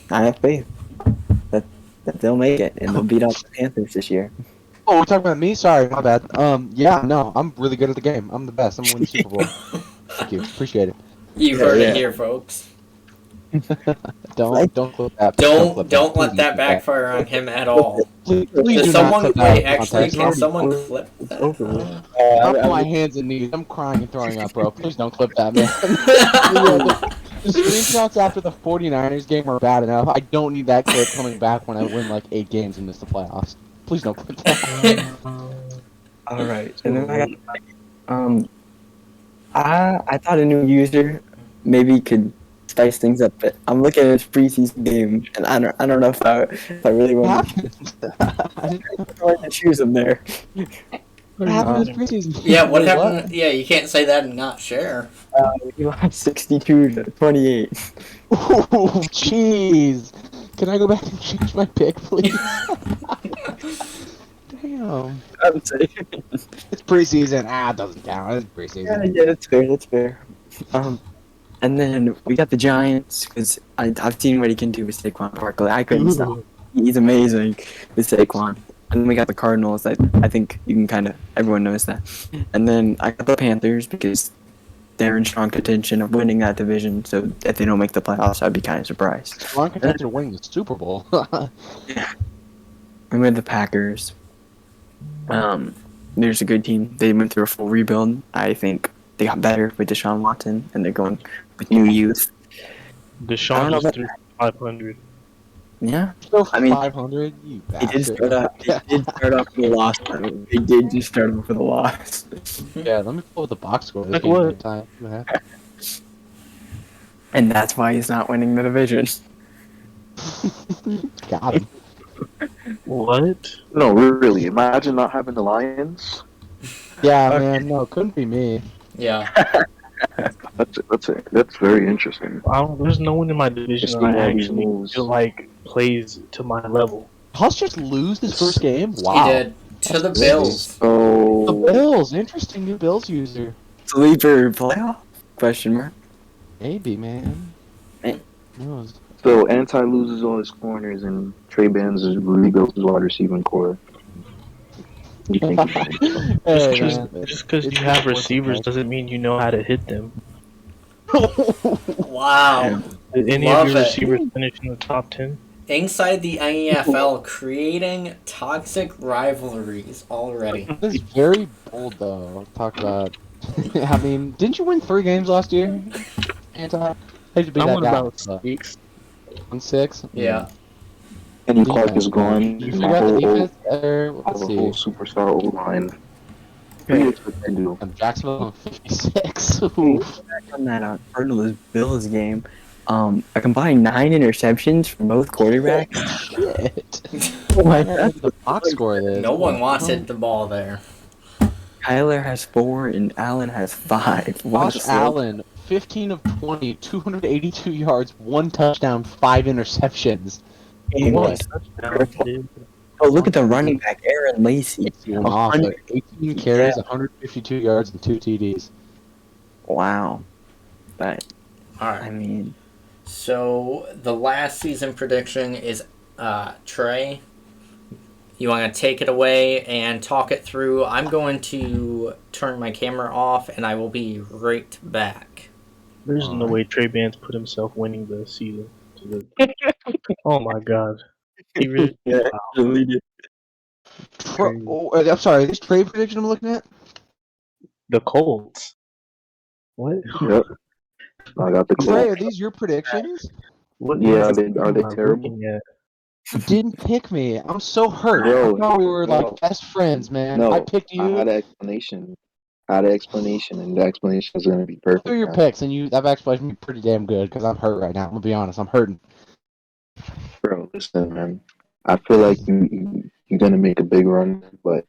I have faith that they'll make it and they'll beat out the Panthers this year. Oh, we're talking about me? Sorry, my bad. Yeah, no, I'm really good at the game. I'm the best. I'm gonna win the Super Bowl. Thank you. Appreciate it. You heard it here, folks. Don't clip that. clip that. Don't let Please that clip backfire on him at all. Please Does do not someone clip that wait? out of Actually, context. can someone clip that? I'm on my hands and knees. I'm crying and throwing up, bro. Please don't clip that, man. The screenshots after the 49ers game are bad enough. I don't need that clip coming back when I win like 8 games and miss the playoffs. Please don't clip that. All right, and then I thought a new user maybe could spice things up, but I'm looking at his preseason game, and I don't know if I really want to choose him there. What happened this preseason? Yeah, what Wait, happened? Yeah, you can't say that and not share. He lost 62-28. Oh, jeez. Can I go back and change my pick, please? Damn. I'm saying. It's preseason. It doesn't count. It's preseason. Yeah, that's fair. That's fair. And then we got the Giants because I've seen what he can do with Saquon Barkley. I couldn't stop. He's amazing with Saquon. And then we got the Cardinals. I think you can everyone knows that. And then I got the Panthers because they're in strong contention of winning that division. So if they don't make the playoffs, I'd be kind of surprised. Strong contender winning the Super Bowl. And we had the Packers. There's a good team. They went through a full rebuild. I think they got better with Deshaun Watson, and they're going with new youth. Deshaun just threw 500. Yeah, Still I mean, 500. You he did bastard. start off. He did start off with a loss. They did just start off with a loss. Yeah, let me pull up the box score. This Like game what? one time. Yeah. And that's why he's not winning the division. Got him. What? No, really. Imagine not having the Lions. Yeah, man. No, couldn't be me. Yeah. That's very interesting. There's no one in my division Just that I all these actually moves. feel like plays to my level. Huss just lose his first game? Wow. He did. To the That's Bills. So The Bills. Interesting new Bills user. Sleeper playoff? Question mark. Maybe, man. Hey. Who knows? So Anti loses all his corners and Trey Bands rebuilds his wide receiving core. You think Hey, man. Just because you have receivers doesn't mean you know how to hit them. Wow. Did any Love of your it. receivers finish in the top 10? Inside the NEFL, creating toxic rivalries already. This is very bold, though. Talk about. I mean, didn't you win 3 games last year? Anti? How'd you beat I that won guy? about 6. 1-6? Yeah. Kenny Clark is gone. Did you figure out the defense? Let's A see. whole superstar O line. What do you expect to do? Jacksonville on 56. Oof. Back on that Cardinals Bills game, a combined 9 interceptions from both quarterbacks. Shit. Oh my That's God. the box score is. No one wants to hit the ball there. Kyler has 4 and Allen has 5. What a Josh slow- Allen, 15 of 20, 282 yards, 1 touchdown, 5 interceptions. game. What? Oh, look at the running back, Aaron Lacey. He went off 100 like 18 carries, 152 yards, and 2 TDs. Wow. But, I Alright. mean, So the last season prediction is Trey. You want to take it away and talk it through? I'm going to turn my camera off and I will be right back. There's no way Trey Bands put himself winning the season. Oh my god. He really. Yeah, Wow. deleted. I'm sorry. This trade prediction I'm looking at. The Colts. What? Yep. I got the Trey, call. are these your predictions? What Yeah, is are they am I terrible? looking at? You didn't pick me. I'm so hurt. Bro, I thought we were no, like best friends, man. I no. picked I you had an explanation. I had an explanation, and the explanation is going to be through perfect, your man. picks, and that explanation be pretty damn good because I'm hurt right now. I'm gonna be honest. I'm hurting. Bro, listen, man. I feel like you're going to make a big run, but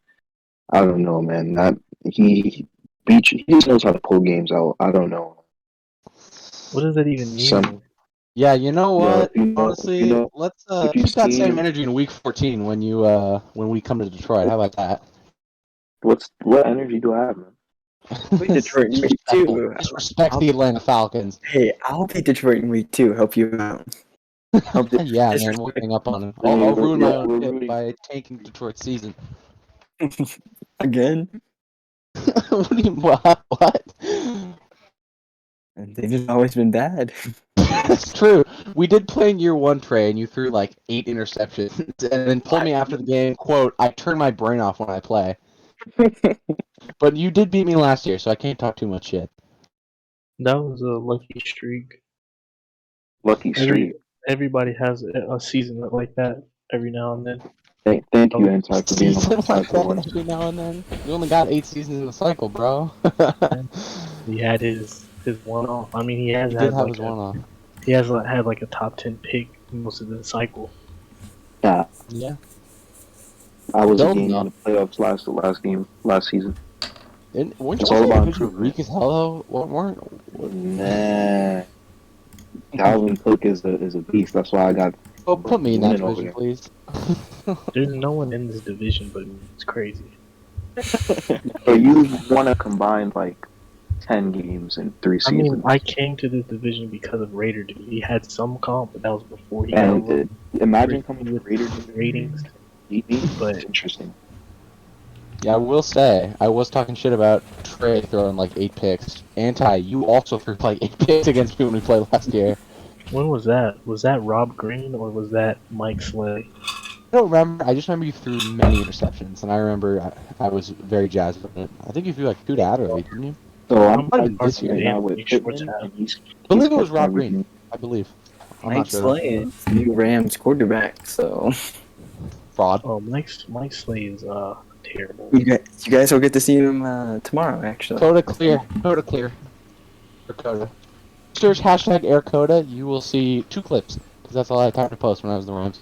I don't know, man. He beat you. He just knows how to pull games out. I don't know. What does that even Some mean? Yeah, you know Yeah, what? Honestly, let's if you keep that see same energy in week 14 when we come to Detroit. How about that? what energy do I have, man? I'll be Detroit in week 2. Just respect the Atlanta Falcons. Hey, I'll be Detroit in week 2. Help you out. Help Yeah, man, we'll hang up on it. I'll ruin my own We're tip rooting. by tanking Detroit's season. again. What do you what? And they've just always been bad. That's true. We did play in year 1, Trey, and you threw like 8 interceptions, and then pulled me after the game. Quote: "I turn my brain off when I play." But you did beat me last year, so I can't talk too much shit. That was a lucky streak. Lucky streak. Everybody has a season like that every now and then. Thank you, Anti, for being on Season my side like for that once. every now and then. You only got 8 seasons in the cycle, bro. He had his one off. I mean, he has He had did have like his one off. he has had like a top 10 pick most of the cycle. Yeah, Yeah. I was a Building game up. in the playoffs last season. Weren't It's you all also about division improvement. weak as hell though? Weren't Nah, Dalvin Cook is a beast. That's why I got Oh, put me in that winning over division, here. please. There's no one in this division but me. It's crazy. So you want to combine like 10 games in 3 I seasons? mean, I came to this division because of Raider Dude. He had some comp, but that was before he And got imagine coming to with Raiders ratings. beat me. But It's interesting. Yeah, I will say, I was talking shit about Trey throwing like 8 picks. Anti, you also threw like 8 picks against me when we played last year. when was that? Was that Rob Green or was that Mike Slay? I don't remember. I just remember you threw many interceptions, and I remember I was very jazzed with it. I think you threw like 2 to Adderley, didn't you? So I'm might have fighting this right year. now with Short Pittman, tab. and he's I believe it was kept Rob playing with Green. me. I believe. I'm Mike not sure. Slay is the new Rams quarterback, so Fraud. Oh, Mike Slay is terrible. you guys will get to see him tomorrow, actually. Coda clear. Coda clear. For Coda. Search hashtag Air Coda. You will see 2 clips because that's all I had time to post when I was in the Rams.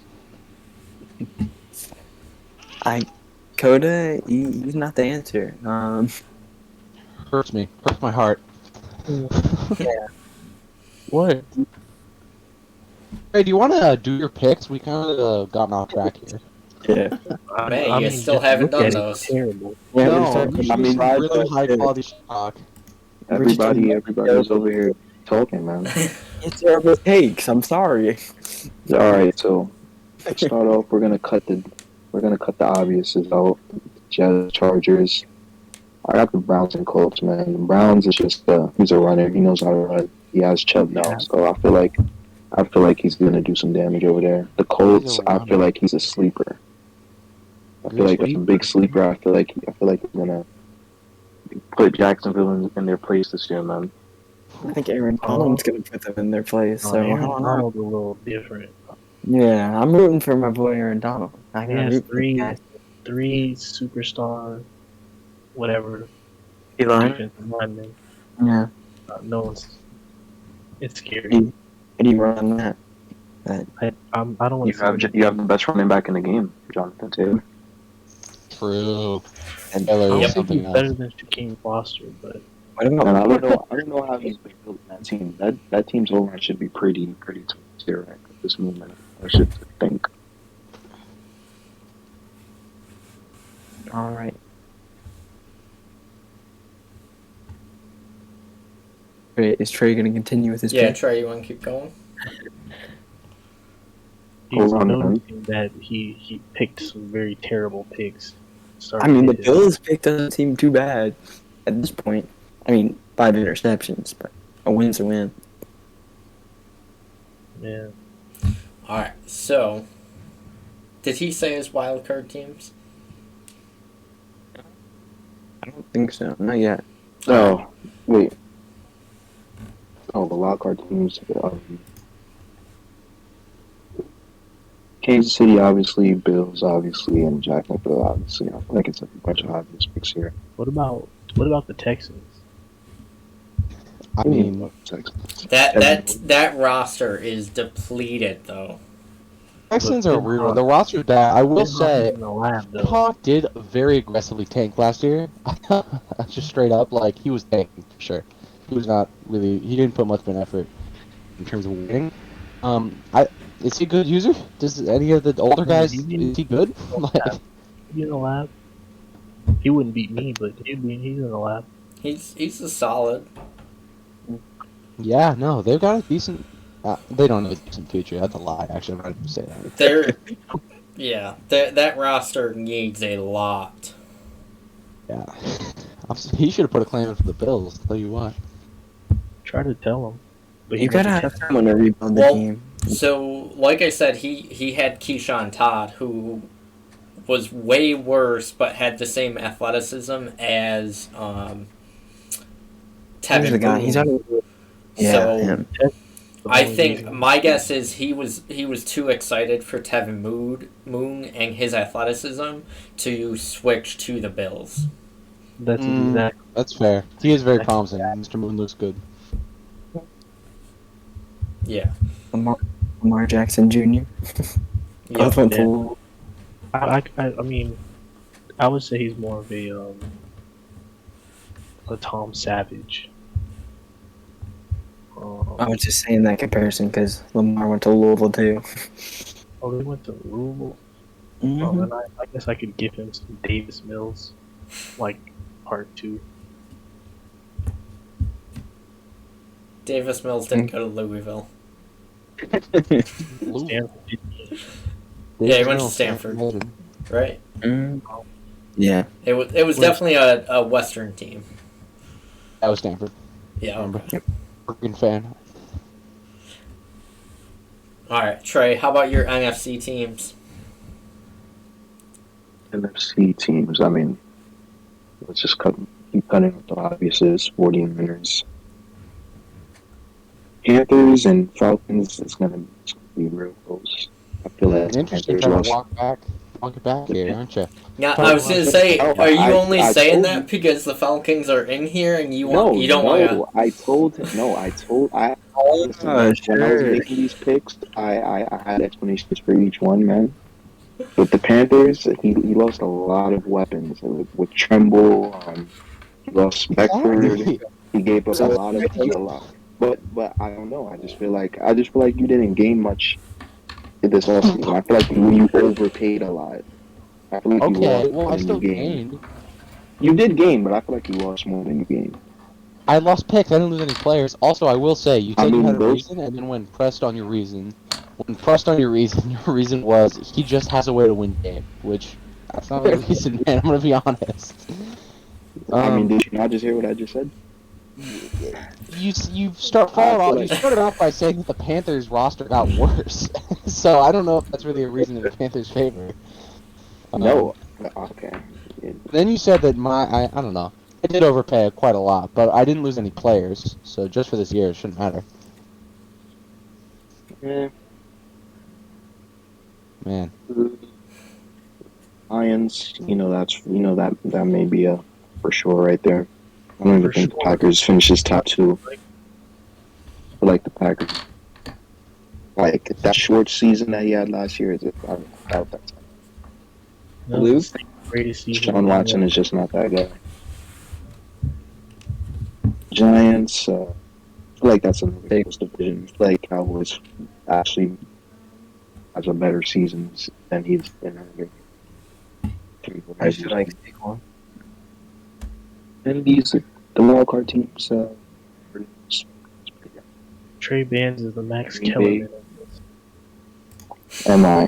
Coda, he's not the answer. Hurts me. Hurts my heart. Yeah. What? Hey, do you want to do your picks? We kind of gotten off track here. Yeah. Man, you still just haven't look done at it, those. it's terrible. Yeah, No, we're you talking should I do mean, some really high quality talk. Everybody's over here talking, man. It's terrible takes. I'm sorry. All right, so to start off, we're gonna cut the obviouses out. Jazz, Chargers. I got the Browns and Colts, man. The Browns is just he's a runner. He knows how to run. He has Chubb now, so I feel like he's gonna do some damage over there. The Colts, I feel like he's a sleeper. I feel like it's a big sleeper. I feel like he's gonna put Jacksonville in their place this year, man. I think Aaron Donald's gonna put them in their place. So I Aaron don't know. Donald's a little different. Yeah, I'm rooting for my boy Aaron Donald. I He gotta has root for the guy. three superstar, whatever, Eli? defensive linemen. Yeah. No one's. It's scary. How do you run that? I don't want You have the best running back in the game, Jonathan Taylor. True. And Taylor I is think something he's else. better than Shaquem Foster, but what about And I don't know how he's been building that team. That team's O-line should be pretty top tier at this moment. I should think. all right? Wait, is Trey gonna continue with his Yeah, pick? Trey, you want to keep going? he's Hold on, noticing that he picked some very terrible picks. I mean, the Bills pick doesn't seem too bad at this point. I mean, 5 interceptions, but a win's a win. Yeah. Alright, so Did he say his wild card teams? I don't think so. Not yet. Oh, wait. Oh, the wild card teams. Kansas City, obviously. Bills, obviously, and Jacksonville, obviously. I feel like it's a bunch of obvious picks here. What about the Texans? I mean, That roster is depleted though. Texans are weird. The roster's bad. I will say, in the lab though. Hawk did very aggressively tank last year. Just straight up, like, he was tanking for sure. He was not really. He didn't put much of an effort in terms of winning. Is he a good user? Does any of the older guys? Is he good? Like, He's in the lab. He wouldn't beat me, but he's in the lab. He's a solid. yeah, no, they've got a decent. They don't have a decent future. That's a lie. Actually, I'm not going to say that. That roster needs a lot. Yeah, he should have put a claim in for the Bills. I'll tell you what. Try to tell him. But You gotta have someone to rebuild the team. So, like I said, he had Keyshawn Todd, who was way worse, but had the same athleticism as Tevin He's the guy. Moon. He's on. Yeah, So, him. I think my guess is he was too excited for Tevin Moon and his athleticism to switch to the Bills. That's exactly. That's fair. He is very promising. Mr. Moon looks good. Yeah. Lamar Jackson Jr. Yeah. Went to- I mean, I would say he's more of a Tom Savage. I was just saying that comparison because Lamar went to Louisville too. Oh, they went to Louisville. Mm-hmm. Oh, then I guess I could give him some Davis Mills, like part 2. Davis Mills didn't go to Louisville. Stanford. Yeah, he went to Stanford, right? Yeah. It was definitely a Western team. That was Stanford. Yeah. Remember? Freaking fan. All right, Trey. How about your NFC teams? NFC teams. I mean, let's just keep cutting with the obvious. 49ers, Panthers, and Falcons. It's gonna be real close. I feel that. Interesting trying to walk it back here, aren't you? Yeah, I was gonna say, are you only saying that because the Falcons are in here and you don't want to? When I was making these picks, I had explanations for each one, man. With the Panthers, he lost a lot of weapons with Tremble. He lost Beckford. He gave up a lot. But I don't know. I just feel like you didn't gain much this offseason. I feel like you overpaid a lot. I feel like you lost more I than still you gained. gained. You did gain, but I feel like you lost more than you gained. I lost picks. I didn't lose any players. Also, I will say, you said you had a those- reason, and then when pressed on your reason, your reason was he just has a way to win game, which that's not a reason, man. I'm gonna be honest. I mean, did you not just hear what I just said? You started off by saying that the Panthers roster got worse, so I don't know if that's really a reason in the Panthers' favor. No. Okay. Then you said that I don't know. I did overpay quite a lot, but I didn't lose any players, so just for this year, it shouldn't matter. Yeah. Man. Lions, that may be a for sure right there. I don't even think the Packers finishes top 2. I like the Packers. Like that short season that he had last year, I doubt that. No, greatest season. Sean Watson is just not that guy. Giants, I feel like that's another close division. I feel like Cowboys actually has a better season than he's been having. I just like Saquon. And these the wild card teams. Trey Bands is the Max Green Kellerman Bay. of this. Am I?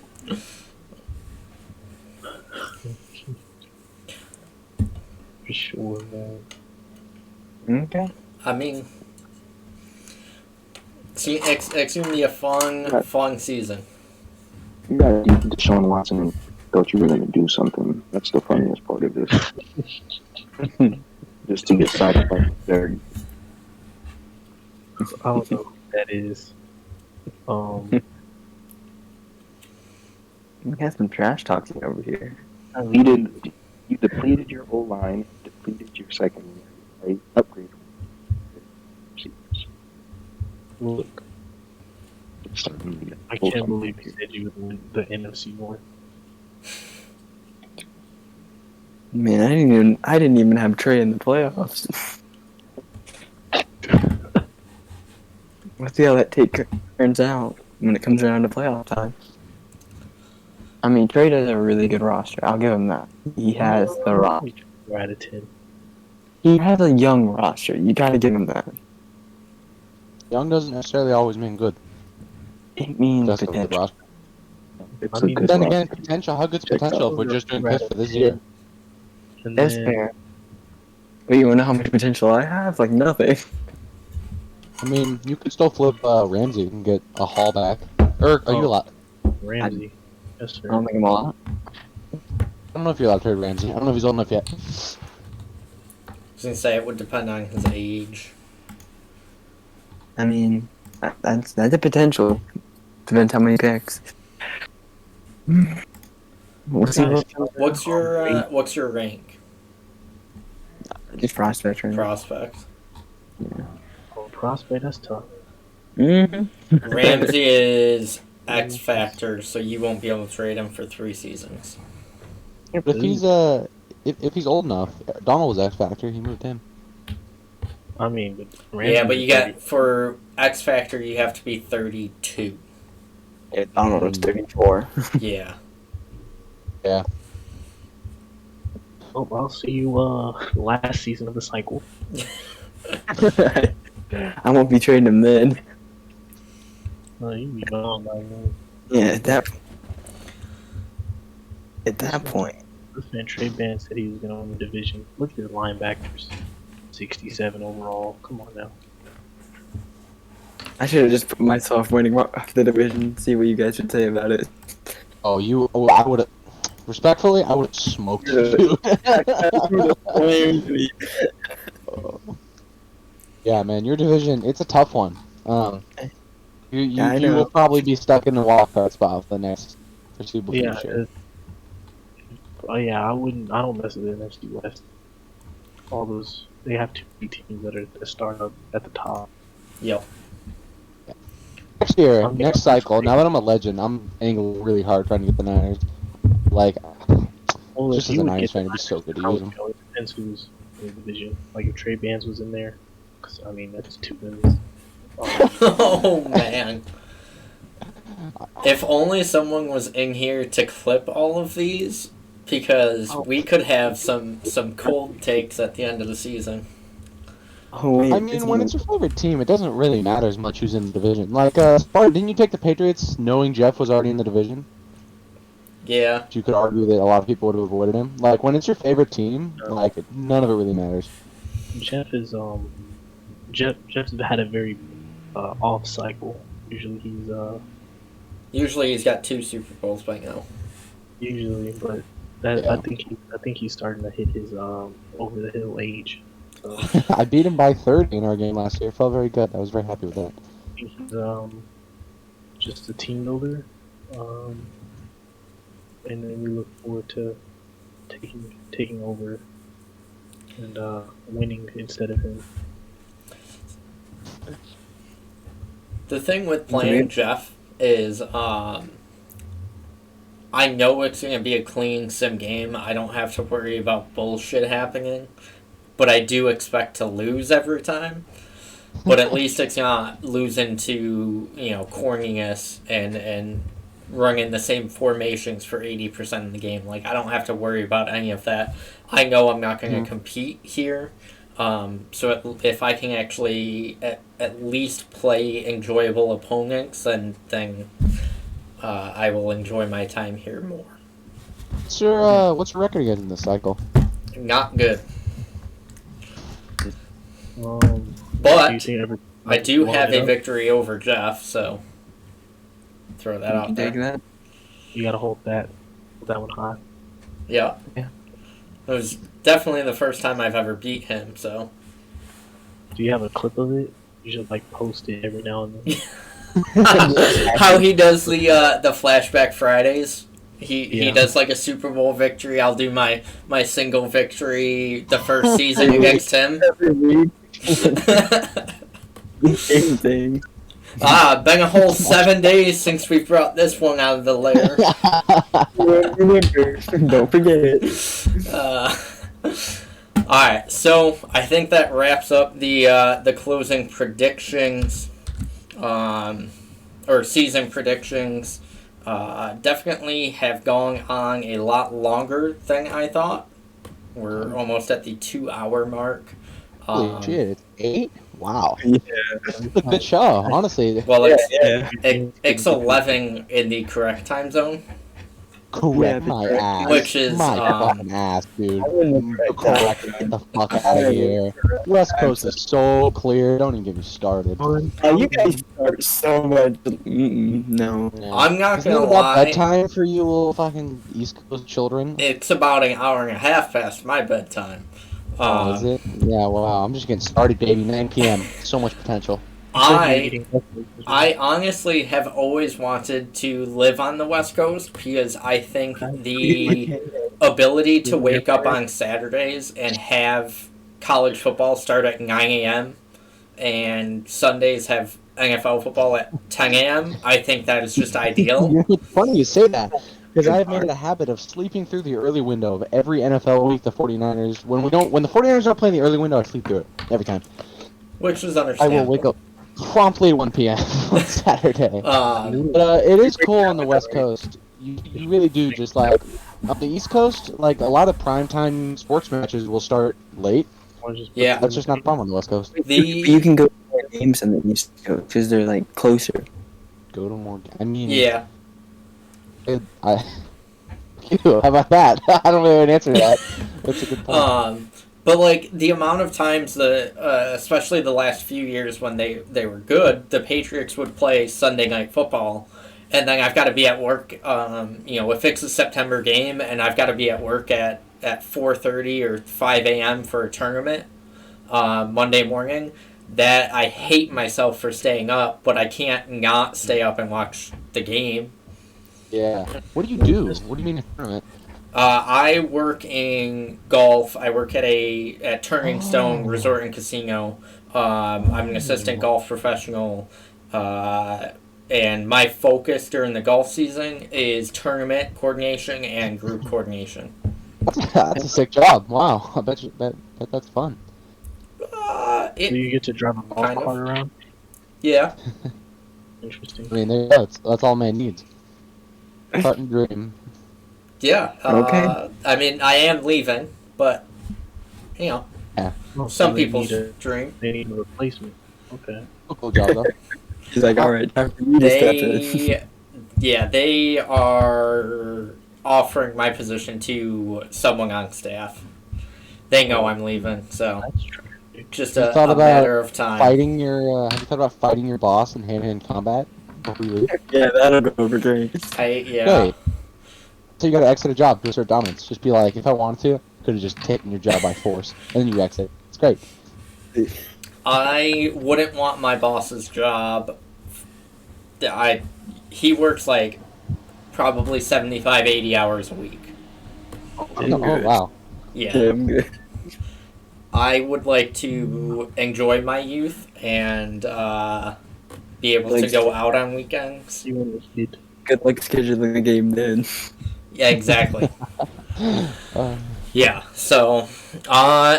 For sure, man. Okay. I mean, it's gonna be a fun season. You got Deshaun Watson and thought you were going to do something. That's the funniest part of this. Just to get sidetracked there. I don't know who that is. We got some trash talking over here. You depleted your O-line, depleted your secondary, right? Upgrade. Look, I can't believe you said you would win the NFC North. Man, I didn't even have Trey in the playoffs. Let's see how that take turns out when it comes around to playoff time. I mean, Trey does have a really good roster. I'll give him that. He has the roster. 4 out of 10. He has a young roster. You gotta give him that. Young doesn't necessarily always mean good. It means Just a good potential. roster. It's I a mean, good Then roster. again, potential. How good's potential if we're just doing fifth for this year? And That's then, fair. But you wanna know how much potential I have? Like nothing. I mean, you could still flip Ramsey and get a haul back. Or are you allowed? Ramsey. Yes, sir. I don't think I'm allowed. I don't know if you're allowed to trade Ramsey. I don't know if he's old enough yet. I was gonna say it would depend on his age. I mean, that's a potential. Depends how many picks. We'll see. What's your rank? Just prospect right now. Prospect. Oh, prospect, that's tough. Mm-hmm. Ramsey is X Factor, so you won't be able to trade him for 3 seasons. But if he's if he's old enough, Donald was X Factor. He moved him. I mean, but Ramsey Yeah, but you is got for X Factor you have to be 32. Yeah, Donald was 34. Yeah. Yeah. Oh, I'll see you last season of the cycle. I won't be trading him then. You'll be gone by then. Yeah, at that point. This man Trey Ban said he was going to win the division. Look at the linebackers. 67 overall. Come on now. I should have just put myself winning the division. See what you guys would say about it. Oh, I would have. Respectfully, I would have smoked you. Yeah, man, your division, it's a tough one. You will probably be stuck in the wild card spot for the next foreseeable future. Yeah, I don't mess with the NFC West. All those, they have 2 teams that start up at the top. Yep. Next year, next cycle, now that I'm a legend, I'm angling really hard trying to get the Niners. Like, just as a Niners fan, it'd be so good to use them. It depends who's in the division. Like if Trey Bands was in there, because I mean that's 2 wins. Oh man! If only someone was in here to clip all of these, because we could have some cold takes at the end of the season. Oh, wait, I mean, when it's your favorite team, it doesn't really matter as much who's in the division. Like, Spartan, didn't you take the Patriots knowing Jeff was already in the division? Yeah. You could argue that a lot of people would have avoided him. Like, when it's your favorite team, like, none of it really matters. Jeff's had a very off cycle. Usually he's got 2 Super Bowls by now. But I think he's starting to hit his over the hill age. So, I beat him by 30 in our game last year. Felt very good. I was very happy with that. I think he's just a team builder. And then we look forward to taking over and winning instead of him. The thing with playing Jeff is I know it's going to be a clean sim game. I don't have to worry about bullshit happening. But I do expect to lose every time. But at least it's not losing to, corniness and running the same formations for 80% of the game. Like, I don't have to worry about any of that. I know I'm not going to compete here. So if I can actually at least play enjoyable opponents, then I will enjoy my time here more. What's your record again in this cycle? Not good. But I do have a victory over Jeff, so throw that out there. Take that. You gotta hold that one high. Yeah. Yeah. It was definitely the first time I've ever beat him, so. Do you have a clip of it? You should like post it every now and then. How he does the flashback Fridays. He Yeah. does like a Super Bowl victory. I'll do my single victory the first season against him. Every week. Same thing. Been a whole 7 days since we brought this one out of the lair. Don't forget it. Alright, so I think that wraps up the closing predictions, or season predictions. Definitely have gone on a lot longer than I thought. We're almost at the 2-hour mark. Holy shit, it's 8? Wow. Yeah. It's a good show, honestly. Well, Yeah, it's XLII in the correct time zone. Correct Yeah, my correct. ass. Which is, my fucking ass, dude. I wouldn't have Correct. Get the fuck out of here. West Coast is so clear. Don't even get me started. You guys start so much. No. Yeah. I'm not Isn't it gonna about lie. bedtime for you little fucking East Coast children? It's about an hour and a half past my bedtime. Oh, is it? Yeah, wow. I'm just getting started, baby. 9 p.m. So much potential. I honestly have always wanted to live on the West Coast because I think the ability to wake up on Saturdays and have college football start at 9 a.m. and Sundays have NFL football at 10 a.m. I think that is just ideal. It's funny you say that. Because I've made it a habit of sleeping through the early window of every NFL week. The 49ers, when the 49ers don't play in the early window, I sleep through it every time. Which is I understandable. will wake up promptly at 1 p.m. on Saturday. Um, But it is cool on the West Coast. You really do just like up the East Coast. Like a lot of primetime sports matches will start late. Yeah. That's just not a problem on the West Coast. You can go to more games on the East Coast because they're like closer. Go to more. I mean, yeah. How about that? I don't really have an answer to that. That's a good point. But like the amount of times especially the last few years when they were good, the Patriots would play Sunday night football, and then I've got to be at work. If it's a September game, and I've got to be at work at 4:30 or 5 a.m. for a tournament Monday morning. That I hate myself for staying up, but I can't not stay up and watch the game. Yeah. What do you do? What do you mean a tournament? I work in golf. I work at Turning Stone Resort and Casino. I'm an assistant golf professional, and my focus during the golf season is tournament coordination and group coordination. That's a sick job. Wow. I bet that's fun. So you get to drive a golf kind of. cart around? Yeah. Interesting. I mean, there you go. That's all man needs. Cart and dream. Yeah. Okay. I mean, I am leaving, but Oh, some so they people's need a- dream. They need a replacement. Okay. Cool job though. He's like, all right, time for you to step in. They are offering my position to someone on staff. They know I'm leaving, so That's true. just You a thought about matter of time. Have you thought about fighting your boss in hand-to-hand combat before you leave? Yeah, that'll go over great. Yeah. Great. So you gotta exit a job to assert dominance. Just be like, if I wanted to, could have just taken your job by force, and then you exit. It's great. I wouldn't want my boss's job. He works like probably 75, 80 hours a week. Oh wow. Yeah. I'm good. I would like to enjoy my youth and be able to Thanks. go out on weekends. You want to speed? Good luck scheduling the game then. Yeah, exactly. Uh, Yeah, so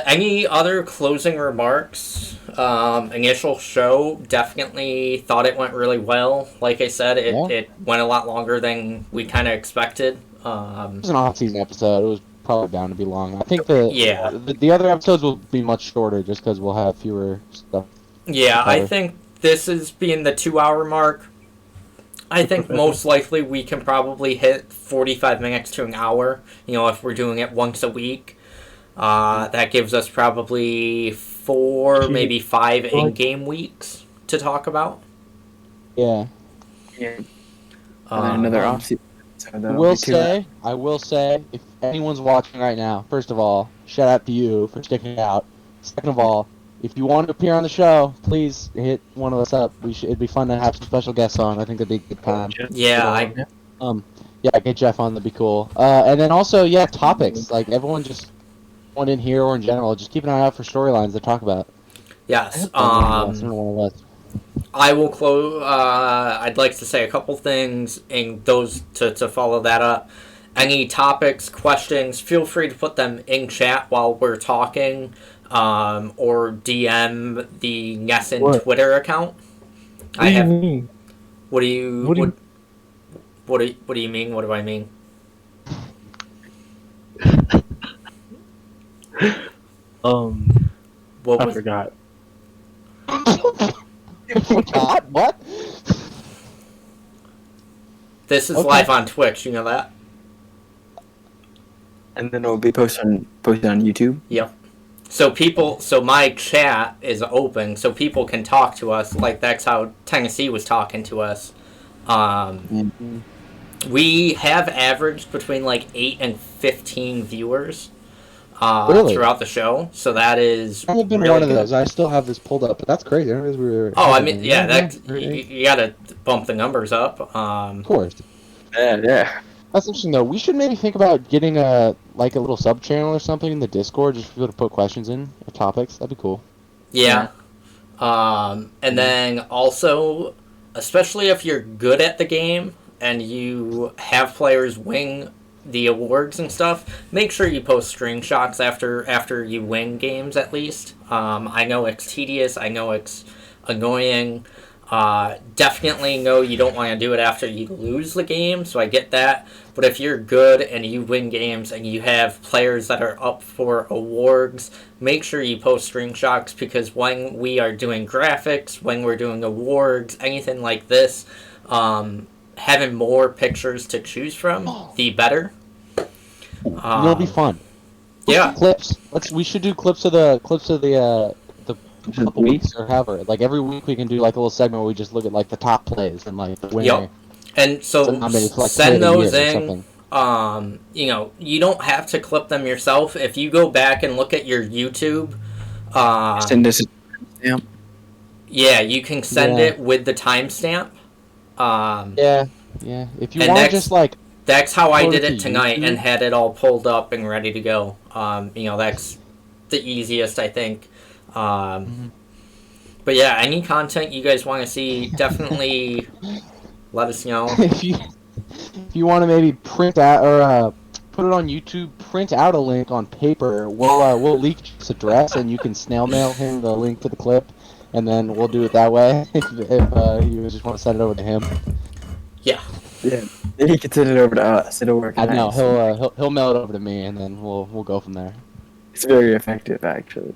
any other closing remarks? Initial show, definitely thought it went really well. Like I said, it went a lot longer than we kind of expected. it was an off-season episode. It was probably bound to be long. I think Yeah. the other episodes will be much shorter just because we'll have fewer stuff. Yeah, I Cover. think this is being the 2-hour mark. I think most likely we can probably hit 45 minutes to an hour, if we're doing it once a week. That gives us probably 4, maybe 5 in-game weeks to talk about. Yeah. Yeah. And then another Um, offseason So I that'll will be two. say, if anyone's watching right now, first of all, shout out to you for sticking it out. Second of all, if you want to appear on the show, please hit one of us up. It'd be fun to have some special guests on. I think that'd be a good time. Yeah, Yeah, get Jeff on. That'd be cool. And then also, yeah, topics. Like everyone, just one in here or in general, just keep an eye out for storylines to talk about. yes. One of us. I will close. I'd like to say a couple things, and those to follow that up. Any topics, questions, feel free to put them in chat while we're talking, or DM the Nesson What? Twitter account. What do you mean? What do you? What do you- What do you mean? What do I mean? What I was? forgot. What? This is Okay. live on Twitch. You know that? And then it'll be posted on YouTube. Yep. So my chat is open, so people can talk to us. Like that's how Tennessee was talking to us. We have averaged between like 8 and 15 viewers Really? throughout the show. So that is I have been really one of good. those. I still have this pulled up, but that's crazy. I didn't realize we were. Oh, I mean, yeah, that Great. you gotta bump the numbers up. Of course. Yeah. That's interesting though. We should maybe think about getting a little sub channel or something in the Discord, just for people to put questions in or topics. That'd be cool. Yeah. And then also, especially if you're good at the game and you have players win the awards and stuff, make sure you post screenshots after you win games at least. I know it's tedious. I know it's annoying. Definitely know you don't want to do it after you lose the game, so I get that. But if you're good and you win games and you have players that are up for awards, make sure you post screenshots, because when we are doing graphics, when we're doing awards, anything like this, having more pictures to choose from, the better. It'll be fun. Yeah. Clips. We should do clips of the couple weeks or however. Like every week we can do like a little segment where we just look at like the top plays and like the winner. Yep. And so Nominated for, like, send player of the those year or in. something. You don't have to clip them yourself. If you go back and look at your YouTube, Send us a stamp. yeah, you can send Yeah. it with the timestamp. Yeah. If you And want to that's- just like That's how I Upload did it it to tonight YouTube? and had it all pulled up and ready to go. That's the easiest, I think. But yeah, any content you guys want to see, definitely let us know. if you want to maybe print out or put it on YouTube, print out a link on paper. We'll leak his address and you can snail mail him the link to the clip, and then we'll do it that way. if you just want to send it over to him. Yeah. Yeah. He can send it over to us. It'll work. I know nice. he'll mail it over to me, and then we'll go from there. It's very effective, actually.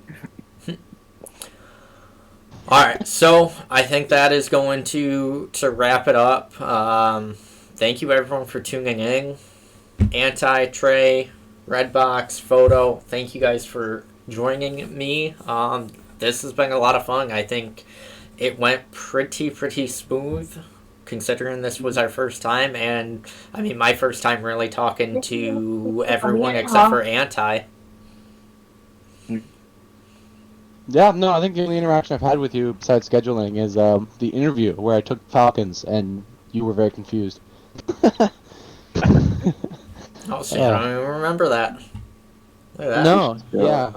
Alright, so I think that is going to wrap it up. Thank you everyone for tuning in. Trey, Redbox, Photo, thank you guys for joining me. This has been a lot of fun. I think it went pretty smooth, considering this was our first time, and I mean my first time really talking to everyone except for Anti. Yeah, no, I think the only interaction I've had with you besides scheduling is the interview where I took Falcons and you were very confused. Oh shit, I don't even remember that. Look at that. No, yeah,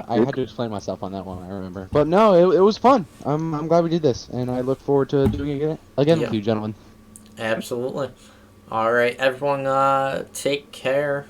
I had to explain myself on that one. I remember, but no, it was fun. I'm glad we did this, and I look forward to doing it again Yeah. with you, gentlemen. Absolutely. Alright, everyone, take care.